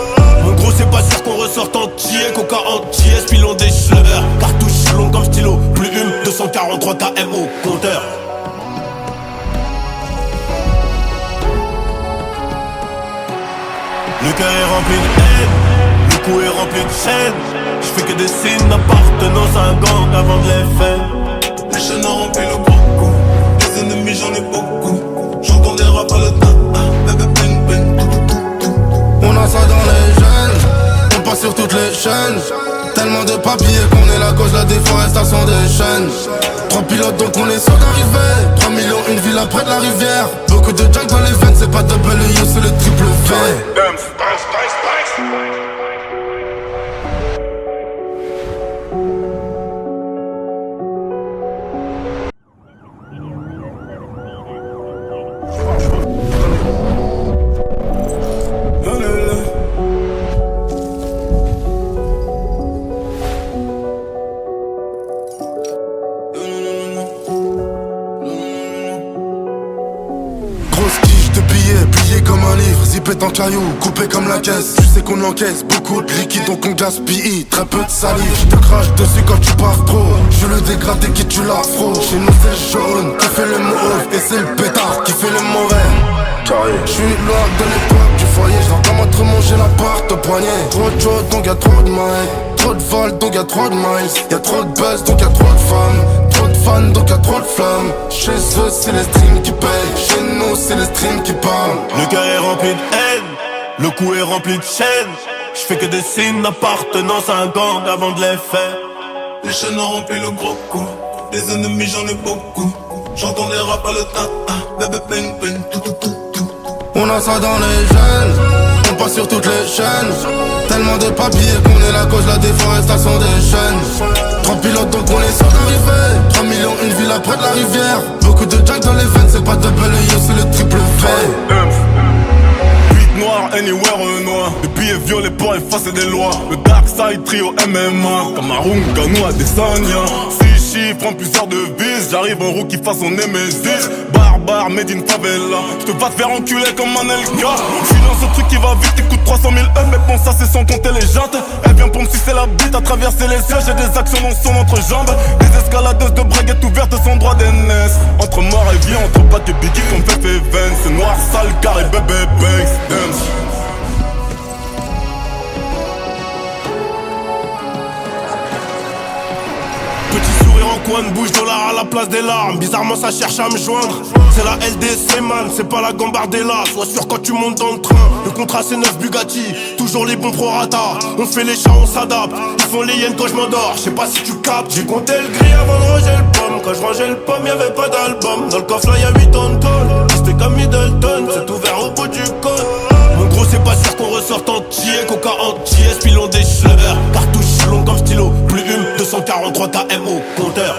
Mon gros c'est pas sûr qu'on ressorte entier. Coca entier, pilon des schleurs. Cartouche longue comme stylo, plume 243 km au compteur. Le cœur est rempli de haine, le cou est rempli de chaînes. J'fais que des signes d'appartenance à un gang avant de les faire. Les chaînes ont rempli le gros coup, les ennemis j'en ai beaucoup. J'entends des rap à le tata, bébé bang bang, tout. On a ça dans les gènes, on passe sur toutes les chaînes. Tellement de papiers qu'on est la cause de la déforestation des chaînes. 3 pilotes donc on est sûr d'arriver. 3 millions, une ville près de la rivière. Beaucoup de junk dans les veines, c'est pas double U, c'est le triple V. Zippé en caillou, coupé comme la caisse. Je sais qu'on encaisse beaucoup de liquide donc on gaspille très peu de salive. Je te crache dessus quand tu pars trop. Je le dégradé qui tue l'afro. Chez nous c'est le jaune qui fait le mauve et c'est le pétard qui fait le mauvais. Je suis loin de l'époque du foyer. Je comment te manger l'appart au poignet. Trop de choses donc y'a trop de miles. Trop de vols donc y'a trop de miles. Y'a trop de buzz donc y'a trop de femmes. Trop de fans donc y'a trop de flammes. Chez eux c'est les streams qui payent. Chez nous c'est les streams qui parlent. Le cœur est rempli de haine, le cou est rempli de chaînes. J'fais que des signes d'appartenance à un gang avant de les faire. Les chaînes ont rempli le gros coup, des ennemis j'en ai beaucoup. J'entends des rap à le tata, bébé bang bang, tout. On a ça dans les gènes, on passe sur toutes les chaînes. Tellement de papiers qu'on est la cause de la déforestation des chaînes. 3 pilotes donc on est sûr d'arriver. 3 millions, une ville près de la rivière. Beaucoup de junk dans les veines, c'est pas double U, c'est le triple V. Noir, anywhere noir. Des billets violets pour effacer des lois. Le Dark Side Trio MMA, Cameroun, Ganou, Adesanya. 6 chiffres en plusieurs devises, j'arrive en rookie façon Nemesis. Barbare, made in favela, j'te vas te faire enculer comme un Elka. J'suis dans ce truc qui va vite, qui coûte 300 000 mais bon ça c'est sans compter les jantes. Elle vient pour me sucer la bite, à traverser les yeux, j'ai des actions dans son entrejambe. Des escaladeuses de braguettes ouvertes sans droit d'aînesse. Entre mort et vie, entre Pac et Biggie comme fait Vance. C'est noir, sale, carré, bébé, banks. Petit sourire en coin de bouche, dollar à la place des larmes. Bizarrement ça cherche à me joindre. C'est la LDC man, c'est pas la Gambardella. Sois sûr quand tu montes dans le train. Le contrat c'est 9 Bugatti, toujours les bons prorata. On fait les chats, on s'adapte. Ils font les hyènes quand je m'endors, je sais pas si tu captes. J'ai compté le gris avant de ranger le pomme. Quand je rangeais le pomme y'avait pas d'album. Dans le coffre là y'a 8 tonnes tôle. C'était comme Middleton, c'est ouvert au bout du cône. Mon gros c'est pas sûr qu'on ressorte entier. Coca entier, pilon des schleurs. Cartouche longue comme stylo, plume 243 km au compteur.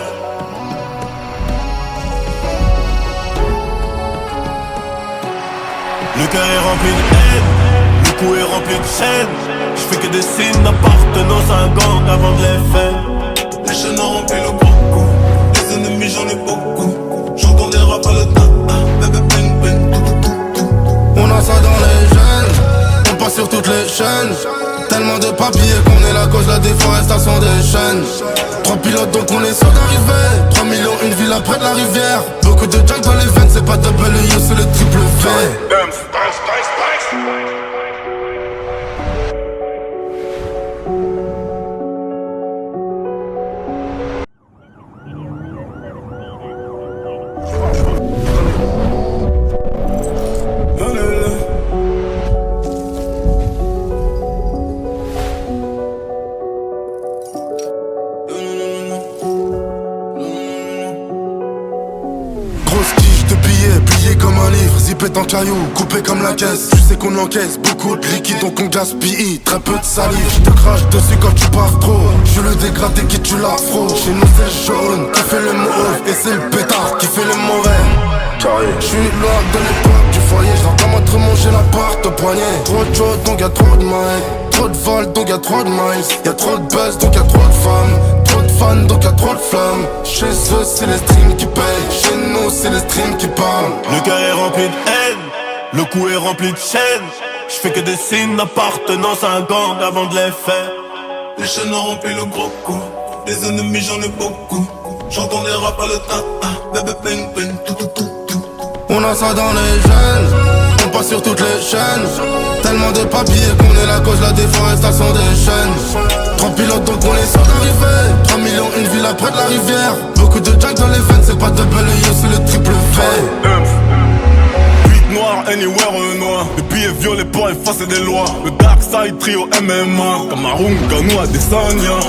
Le cœur est rempli de haine, le cou est rempli de chaînes. J'fais que des signes d'appartenance à un gang avant de les faire. Les chaînes ont rempli le gros coup, les ennemis j'en ai beaucoup. J'entends des rap à le tata, bébé bang bang, tout. On a ça dans les gènes, on passe sur toutes les chaînes. Tellement de papiers qu'on est la cause de la déforestation des chaînes. 3 pilotes donc on est sûr d'arriver. 3 millions, une ville près de la rivière. Beaucoup de junk dans les veines, c'est pas double U, c'est le triple V. zippé en caillou, coupé comme la caisse. Tu sais qu'on encaisse beaucoup de liquide donc on gaspille. Très peu de salive, je te crache dessus quand tu pars trop. Je le dégradé qui tue l'afro. Chez nous c'est jaune qui fait le mauvais et c'est le pétard qui fait le mauvais. Je suis loin de l'époque du foyer, je dois comment te manger l'appart au poignet. Trop de choses donc y'a trop de miles, trop de vols donc y'a trop de miles. Y'a trop de buzz donc y'a trop de femmes, trop de fans donc y'a trop de flammes. Chez eux c'est les streams qui payent, chez nous c'est les streams qui parlent. Le cœur est rempli de haine, le cou est rempli de chaînes. J'fais que des signes d'appartenance à un gang avant de les faire. Les chaînes ont rempli le gros coup. Les ennemis j'en ai beaucoup. J'entends les rap à le ta-ta. Bébé ping ping tout tout tout tout. On a ça dans les gènes, on passe sur toutes les chaînes. Tellement de papiers qu'on est la cause de la déforestation des chaînes. 3 pilotes donc on est sur d'arriver. 3 millions une ville près de la rivière. Beaucoup de jack dans les veines, c'est pas double yo, c'est le triple fait. Noir, anywhere noir. Les billets violets pour effacer des lois. Le Dark Side Trio MMA. Cameroun, Ganou, Adesanya.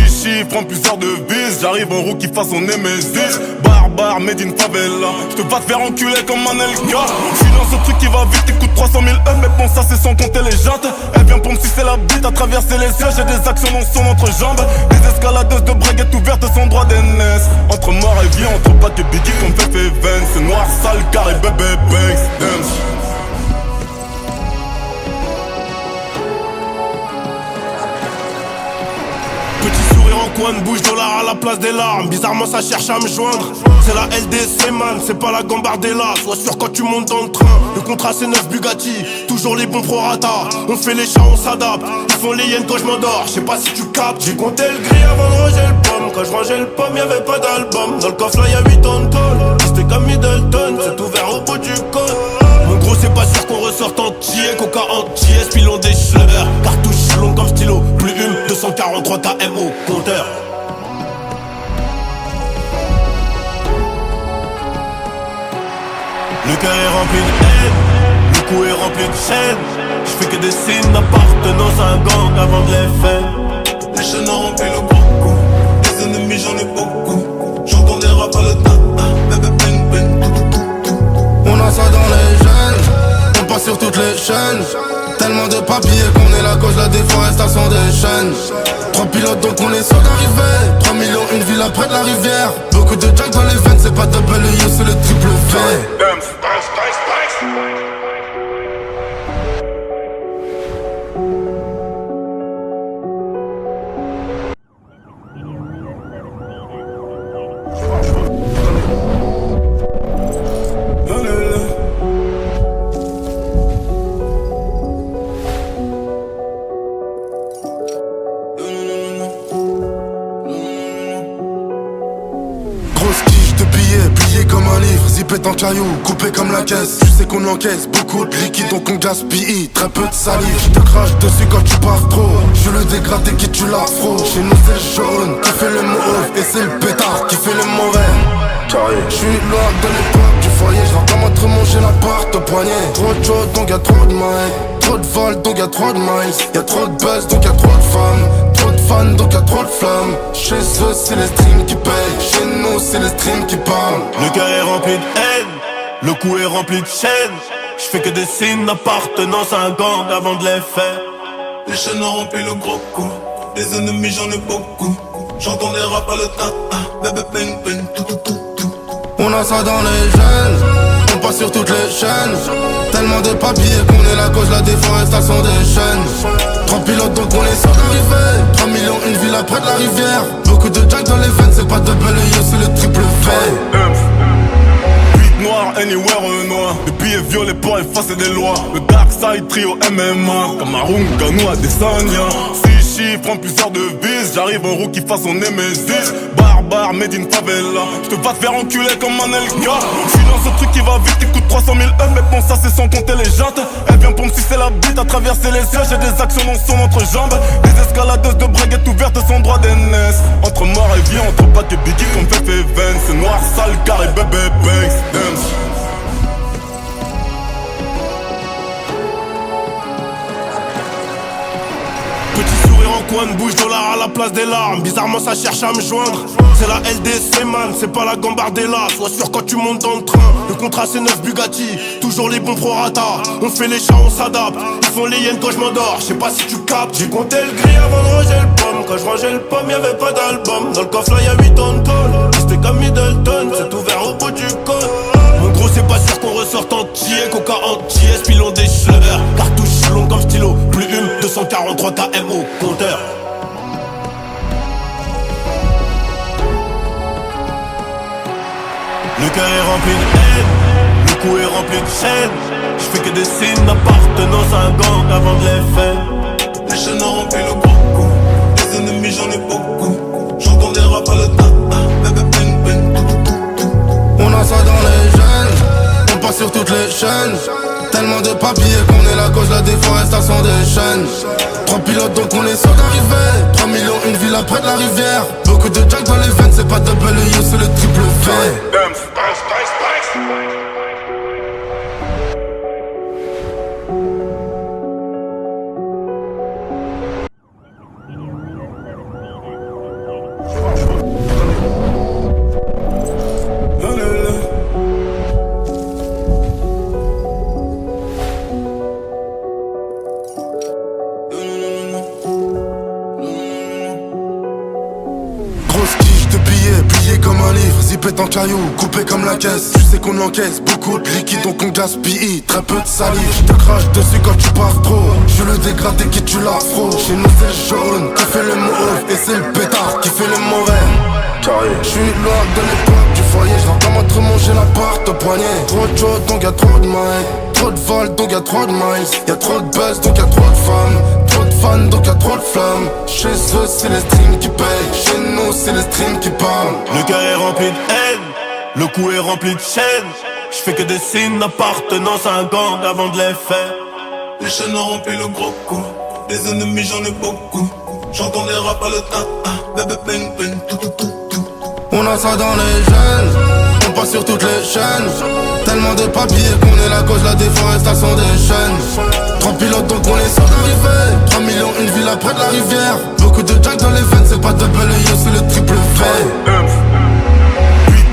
6 chiffres en plusieurs devises. J'arrive en rookie façon Nemesis. Barbare, made in favela. J'te vas te faire enculer comme un LK. J'suis dans ce truc qui va vite, il coûte 300 000 €. Mais bon, ça c'est sans compter les jantes. Elle vient pour me sucer la bite à traverser les cieux. J'ai des actions dans son entrejambe. Des escaladeuses de braguettes ouvertes sans droit d'aînesse. Entre mort et vie, entre Pac et Biggie comme Fefe et Vance. C'est noir, sale, carré, bébé, Banks. Petit sourire en coin de bouche, dollar à la place des larmes. Bizarrement ça cherche à me joindre. C'est la LDC man, c'est pas la Gambardella. Sois sûr quand tu montes dans le train. Le contrat c'est 9 Bugatti, toujours les bons prorata. On fait les chats, on s'adapte. Ils font les hyènes quand je m'endors, je sais pas si tu captes. J'ai compté le gris avant de ranger le pomme. Quand je rangeais le pomme, y'avait pas d'album. Dans le coffre là y'a 8 tonnes tôle. C'était comme Middleton, c'est ouvert au bout du code. Mon gros c'est pas sûr qu'on ressorte entier. Coca entier, spilons des schleurs. Cartouche longue comme stylo, plus une 243 km au compteur. Le cœur est rempli de haine, le cou est rempli de chaînes. J'fais que des signes d'appartenance à un gang avant de les faire. Les chaînes ont rempli le gros coup. Les ennemis j'en ai beaucoup. J'entends des rap à le ta-ta. Bébé ping ping tout tout tout tout. On a ça dans les gènes, on passe sur toutes les chaînes. Tellement de papiers qu'on est la cause de la déforestation des chaînes. 3 pilotes donc on est sur d'arriver. 3 millions une ville près de la rivière. Beaucoup de jack dans les veines, c'est pas double yo, c'est le triple fait. En caillou, coupé comme la caisse. Tu sais qu'on encaisse beaucoup de liquide donc on gaspille. Très peu de salive, je te crache dessus quand tu pars trop. Je le dégradé qui tue l'afro. Chez nous c'est jaune qui fait le mauvais et c'est le pétard qui fait le mauvais. Je suis loin de l'époque du foyer, je dois comment te manger l'appart au poignet. Trop de choses donc y'a trop de miles, trop de vols donc y'a trop de miles. Y'a trop de buzz donc y'a trop de femmes, trop de fans donc y'a trop de flammes. Chez eux c'est les streams qui payent, chez nous c'est les streams qui parlent. Le cœur est rempli de haine, le cou est rempli de chaînes. J'fais que des signes d'appartenance à un gang avant de les faire. Les chaînes ont rempli le gros coup. Les ennemis j'en ai beaucoup. J'entends les rap à le ta-ta. Bébé ping ping tout tout tout tout. On a ça dans les gènes, on passe sur toutes les chaînes. Tellement de papiers qu'on est la cause de la déforestation des chaînes. 3 pilotes donc on est sur d'arriver. 3 millions une ville près de la rivière. Beaucoup de jack dans les veines, c'est pas double yo, c'est le triple fait. Noir, anywhere noir. Les billets violets pour effacer des lois. Le Dark Side Trio MMA. Cameroun, Ganou, Adesanya. 6 chiffres en plusieurs devises. J'arrive en rookie façon Nemesis. Barbare, made in favela. J'te vas te faire enculer comme un LK. J'suis dans ce truc qui va vite, qui coûte 300 000 €. Mais bon, ça c'est sans compter les jantes. Elle vient pour me sucer la bite à traverser les cieux. J'ai des actions dans son entrejambe. Des escaladeuses de braguettes ouvertes sans droit d'aînesse. Entre mort et vie, entre Pac et Biggie comme Fefe et Vance. C'est noir, sale, carré, bébé, Banks. Petit sourire en coin de bouche, dollar à la place des larmes. Bizarrement ça cherche à me joindre. C'est la LDC man, c'est pas la Gambardella. Sois sûr quand tu montes dans le train. Le contrat c'est 9 Bugatti, toujours les bons prorata. On fait les chats, on s'adapte. Ils font les hyènes quand je m'endors, je sais pas si tu captes. J'ai compté le gris avant de ranger le pomme. Quand je rangeais le pomme, y'avait pas d'album. Dans le coffre là y'a 8 tonnes tôle. C'était comme Middleton, c'est ouvert au bout du cône. Mon gros c'est pas sûr qu'on ressorte entier. Coca entier, spilons des chleurs. Cartouche longue comme stylo, plume 243 km au compteur. Le cœur est rempli de haine, le cou est rempli de chaînes. Je fais que des signes d'appartenance à un gang avant de les faire. Les chaînes ont rempli le gros coup. Les ennemis j'en ai beaucoup. J'entends des rap à le tata. Bébé bang bang tout tout tout tout. On a ça dans les gènes, on passe sur toutes les chaînes. Tellement de papiers qu'on est la cause de la déforestation des chaînes. 3 pilotes donc on est sûr d'arriver. 3 millions une ville près de la rivière. Beaucoup de jack dans les veines, c'est pas double U, c'est le triple V. Grosse tige de billets, plié comme un livre, zippé en caillou, coupé comme la caisse. Tu sais qu'on encaisse beaucoup de liquide donc on gaspille, très peu de salive. Je te crache dessus quand tu pars trop. Je le dégradé qui tue l'afro. Chez nous c'est le jaune qui fait le mauve et c'est le pétard qui fait le mauvais. Je suis loin de l'époque du foyer, je l'entends entre manger l'appart au poignet. Trop de choses donc y'a trop de mailles. Trop de vols donc y'a trop de miles. Y'a trop de buzz donc y'a trop de femmes. Trop de fans donc y'a trop de flammes. Chez eux c'est les streams qui payent. Chez nous c'est les streams qui parlent. Le cœur est rempli de haine, le cou est rempli de chaînes. Je fais que des signes d'appartenance à un gang avant de les faire. Les chaînes ont rempli le gros coup. Les ennemis j'en ai beaucoup. J'entends des rap à le tata. Bébé bang bang tout tout tout tout. On a ça dans les gènes, on passe sur toutes les chaînes. Tellement de papiers qu'on est la cause de la déforestation des chaînes. 3 pilotes donc on est sûr d'arriver. 3 millions une ville près de la rivière. Beaucoup de jack dans les veines, c'est pas double U, c'est le triple V.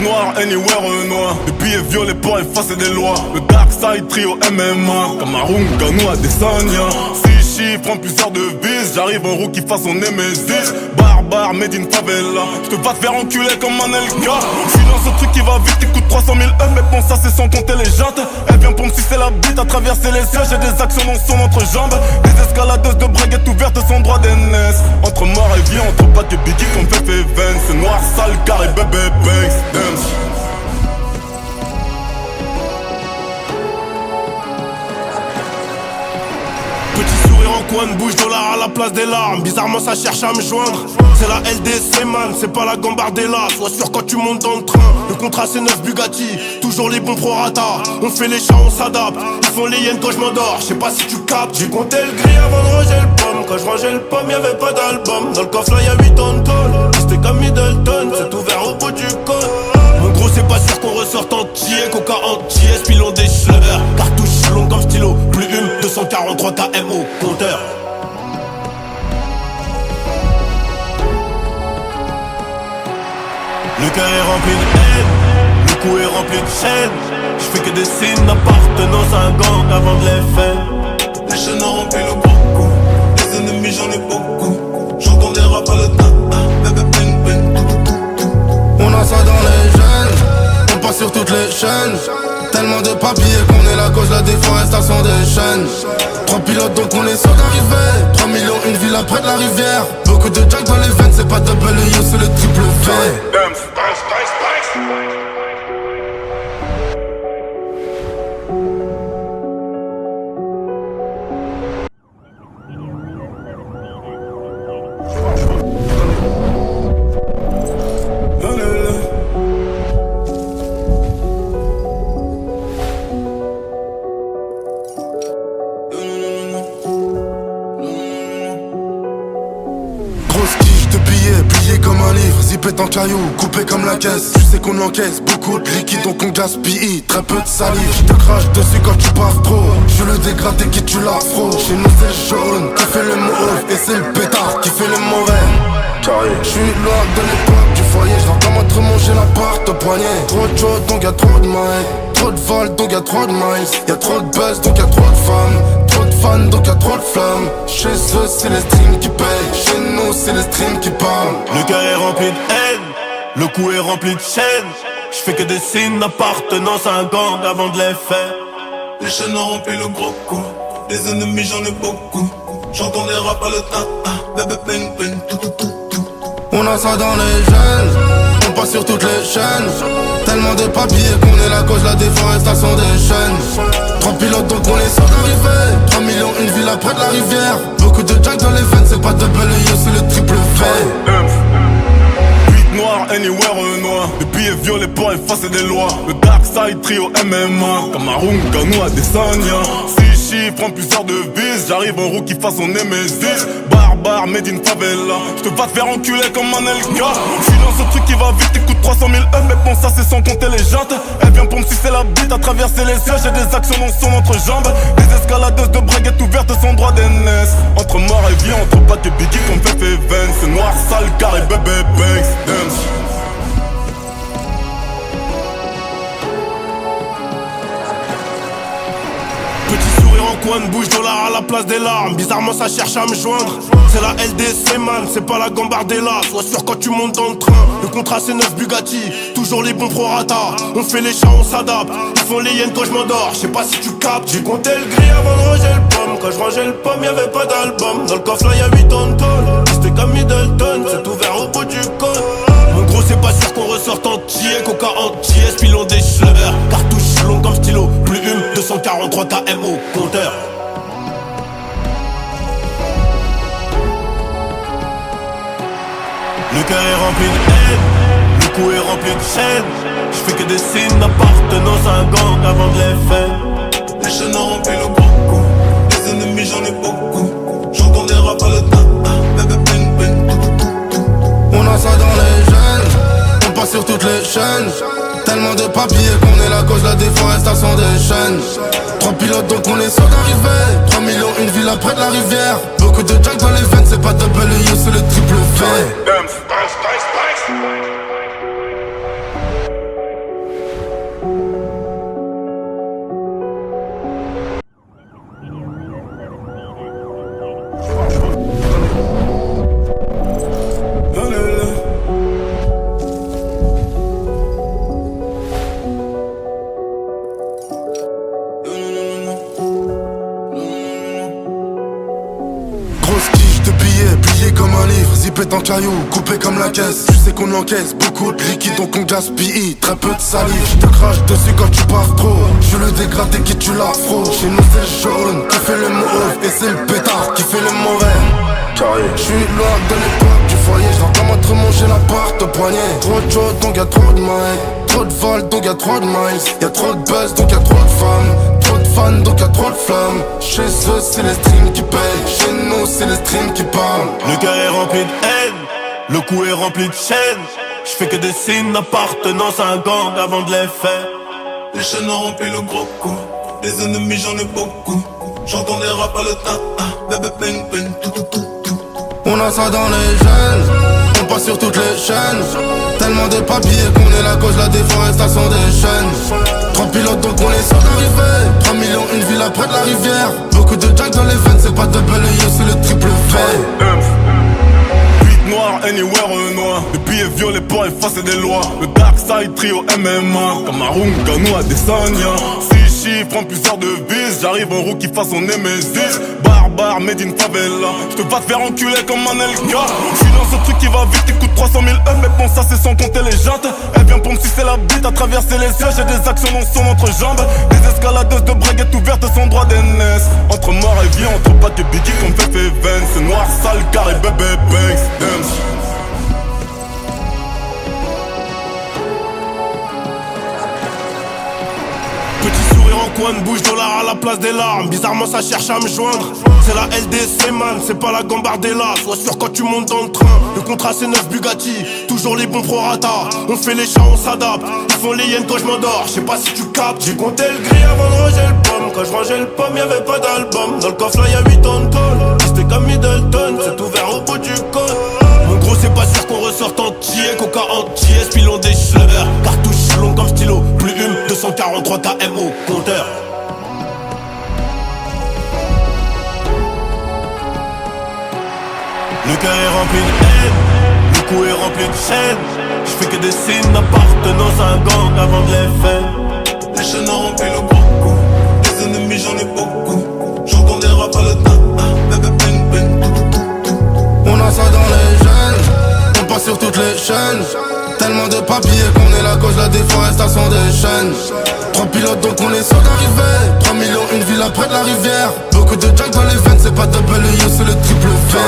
Noir, anywhere noir. Les billets violets pour effacer des lois. Le Dark Side Trio MMA. Cameroun, Ganou, Adesanya. 6 chiffres en plusieurs devises. J'arrive en rookie façon Nemesis. Barbare, made in favela. J'te vas te faire enculer comme un LK. J'suis dans ce truc qui va vite, qui coûte 300 000 €. Mais bon, ça c'est sans compter les jantes. Elle vient pour me sucer la bite à traverser les cieux. J'ai des actions dans son entrejambe. Des escaladeuses de braguettes ouvertes sans droit d'aînesse. Entre mort et vie, entre Pac et Biggie comme Fefe Vance. C'est noir, sale, carré, bébé, banks. Petit sourire en coin de bouche, dollar à la place des larmes. Bizarrement ça cherche à me joindre. C'est la LDC man, c'est pas la Gambardella. Sois sûr quand tu montes dans le train. Le contrat c'est 9 Bugatti, toujours les bons prorata. On fait les chats, on s'adapte. Ils font les hyènes quand je m'endors, je sais pas si tu captes. J'ai compté le gris avant de ranger le pomme. Quand je rangeais le pomme y'avait pas d'album. Dans le coffre là y'a 8 tonnes tôle. C'était comme Middleton, c'est ouvert au bout du cône. Mon gros c'est pas sûr qu'on ressorte entier. Coca entier, spilons des chleurs. Cartouche longue comme stylo, plume 243 km au compteur. Le cœur est rempli de haine, le cou est rempli de chaînes. Je fais que des signes d'appartenance à un gang avant de les faire. Les chaînes ont rempli le gros coup. Les ennemis j'en ai beaucoup. J'entends des rap à le tata. Bébé bang bang tout tout tout tout. On a ça dans les gènes, on passe sur toutes les chaînes. Tellement de papiers qu'on est la cause de la déforestation des chaînes. 3 pilotes donc on est sûr d'arriver. 3 millions une ville près de la rivière. Beaucoup de jack dans les veines, c'est pas double U, c'est le triple V. Grosse tige de billets, plié comme un livre, zippé en caillou, coupé comme la caisse. Tu sais qu'on encaisse beaucoup de liquide donc on gaspille, très peu de salive. Je te crache dessus quand tu pars trop. Je le dégradé qui tue l'afro. Chez nous c'est le jaune qui fait le mauve et c'est le pétard qui fait le mauvais. J'suis loin de l'époque du foyer, j'dors comme un trumeau, j'ai l'appart au poignet. Trop de choses donc y'a trop de miles, trop de vols donc y'a trop de miles. Y'a trop de buzz donc y'a trop de femmes, trop de fans donc y'a trop de flammes. Chez eux c'est les streams qui payent, chez nous c'est les streams qui parlent. Le cœur est rempli de haine, le cou est rempli de chaînes. J'fais que des signes d'appartenance à un gang avant de les faire. Les chaînes ont rempli le gros coup, les ennemis j'en ai beaucoup. J'entends les rap à le ta-ta, bébé ping ping, tout tout tout tout. On a ça dans les gènes, on passe sur toutes les chaînes. Tellement de papiers qu'on est la cause de la déforestation des chaînes. 3 pilotes donc on est sur d'arrivée, 3 millions une ville près de la rivière. Beaucoup de jack dans les veines, c'est pas double yo, c'est le triple fait. Noir, anywhere noir. Les billets violets pour effacer des lois. Le Dark Side Trio MMA. Cameroun, Ganou, Adesanya. 6 chiffres en plusieurs devises. J'arrive en rookie façon Nemesis. Barbare, made in favela. J'te vas te faire enculer comme un LK. J'suis dans ce truc qui va vite, t'écoutes 300 000 mais bon ça c'est sans compter les jantes. Elle vient pour me sucer la bite à traverser les cieux. J'ai des actions dans son entrejambe. Des escaladeuses de braguettes ouvertes sans droit d'aînesse. Entre mort et vie, entre Pat et Biggie comme Fefe et Vance. C'est noir, sale, carré, bébé, Banks. Petit sourire en coin de bouche, dollar à la place des larmes. Bizarrement ça cherche à me joindre. C'est la LDC man, c'est pas la Gambardella. Sois sûr quand tu montes dans le train. Le contrat c'est 9 Bugatti, toujours les bons prorata. On fait les chats, on s'adapte. Ils font les hyènes quand je m'endors, je sais pas si tu captes. J'ai compté le gris avant de ranger le pomme. Quand je rangeais le pomme, y'avait pas d'album. Dans le coffre là y'a 8 tonnes de tôle. C'était comme Middleton, c'est ouvert au bout du code. Mon gros c'est pas sûr qu'on ressorte entier. Coca entier, spilons des schleurs. Cartouche long comme stylo, plus une 243 km au compteur. Le cœur est rempli de haine, le cou est rempli de chaînes. J'fais que des signes d'appartenance à un gang avant de les faire. Les chaînes ont rempli le gros coup, les ennemis j'en ai beaucoup. J'entends des rap à le ta-ta, bébé ping ping, tout tout tout tout. On a ça dans les gènes, on passe sur toutes les chaînes. Tellement de papiers qu'on est la cause de la déforestation des chaînes. 3 pilotes donc on est sur d'arrivée, 3 millions une ville près de la rivière. Beaucoup de jack dans les veines, c'est pas double yo, c'est le triple fait. En caillou, coupé comme la caisse. Tu sais qu'on encaisse beaucoup de liquide donc on gaspille très peu de salive. Je te crache dessus quand tu pars trop. Je le dégradé qui tue l'afro. Chez nous c'est le jaune qui fait le mauve et c'est le pétard qui fait le mauvais. J'suis loin de l'époque du foyer, j'dors comme un trumeau, j'ai l'appart au poignet. Trop de choses donc y'a trop de miles, trop de vols donc y'a trop de miles. Y'a trop de buzz donc y'a trop de femmes, trop de fans donc y'a trop de flammes. Chez eux c'est les streams qui payent, chez nous c'est les streams qui parlent. Le cœur est rempli de haine, le cou est rempli de chaînes. J'fais que des signes d'appartenance à un gang avant de les faire. Les chaînes ont rempli le gros coup, les ennemis j'en ai beaucoup. J'entends les rap à le ta-ta, bébé ping ping, tout tout tout tout. On a ça dans les gènes, on passe sur toutes les chaînes. Tellement de papiers qu'on est la cause de la déforestation des chaînes. 3 pilotes donc on est sur d'arrivée, 3 millions une ville près de la rivière. Beaucoup de jack dans les veines, c'est pas double yo, c'est le triple fait. Noir, anywhere noir. Les billets violets pour effacer des lois. Le Dark Side Trio MMA. Cameroun, Ganou, Adesanya. 6 chiffres en plusieurs devises. J'arrive en rookie façon Nemesis. Barbare, made in favela. J'te vas te faire enculer comme un LK. J'suis dans ce truc qui va vite, t'écoutes 300 000 mais bon ça c'est sans compter les jantes. Elle vient pour me sucer la bite à traverser les cieux. J'ai des actions dans son entrejambe. Des escaladeuses de braguettes ouvertes sans droit d'aînesse. Entre mort et vie, entre Pat et Biggie comme Fefe et Vance. C'est noir, sale, carré, bébé, Banks. Petit sourire en coin de bouche, dollar à la place des larmes. Bizarrement ça cherche à me joindre. C'est la LDC man, c'est pas la Gambardella. Sois sûr quand tu montes dans le train. Le contrat c'est 9 Bugatti, toujours les bons prorata. On fait les chats, on s'adapte. Ils font les hyènes quand je m'endors, je sais pas si tu captes. J'ai compté le gris avant de ranger le pomme. Quand je rangeais le pomme, y'avait pas d'album. Dans le coffre là y'a 8 tonnes de tôle. C'était comme Middleton, c'est ouvert au bout du code. Mon gros C'est pas sûr qu'on ressorte entier, coca entier, spilons des schleurs. Cartouche longue comme stylo, plume 243 km au compteur. Le cœur est rempli de haine, le cou est rempli de chaînes. J'fais que des signes d'appartenance à un gang avant de les faire. Les chaînes ont rempli le gros coup, les ennemis j'en ai beaucoup. J'entends des rap à le tata, bébé pen pen, tout. On a ça dans les gènes, on passe sur toutes les chaînes. Tellement de papiers qu'on est la cause de la déforestation des chaînes. 3 pilotes donc on est sûr d'arriver. 3 millions une ville après de la rivière. Beaucoup de jack dans les veines, c'est pas double U, c'est le triple V.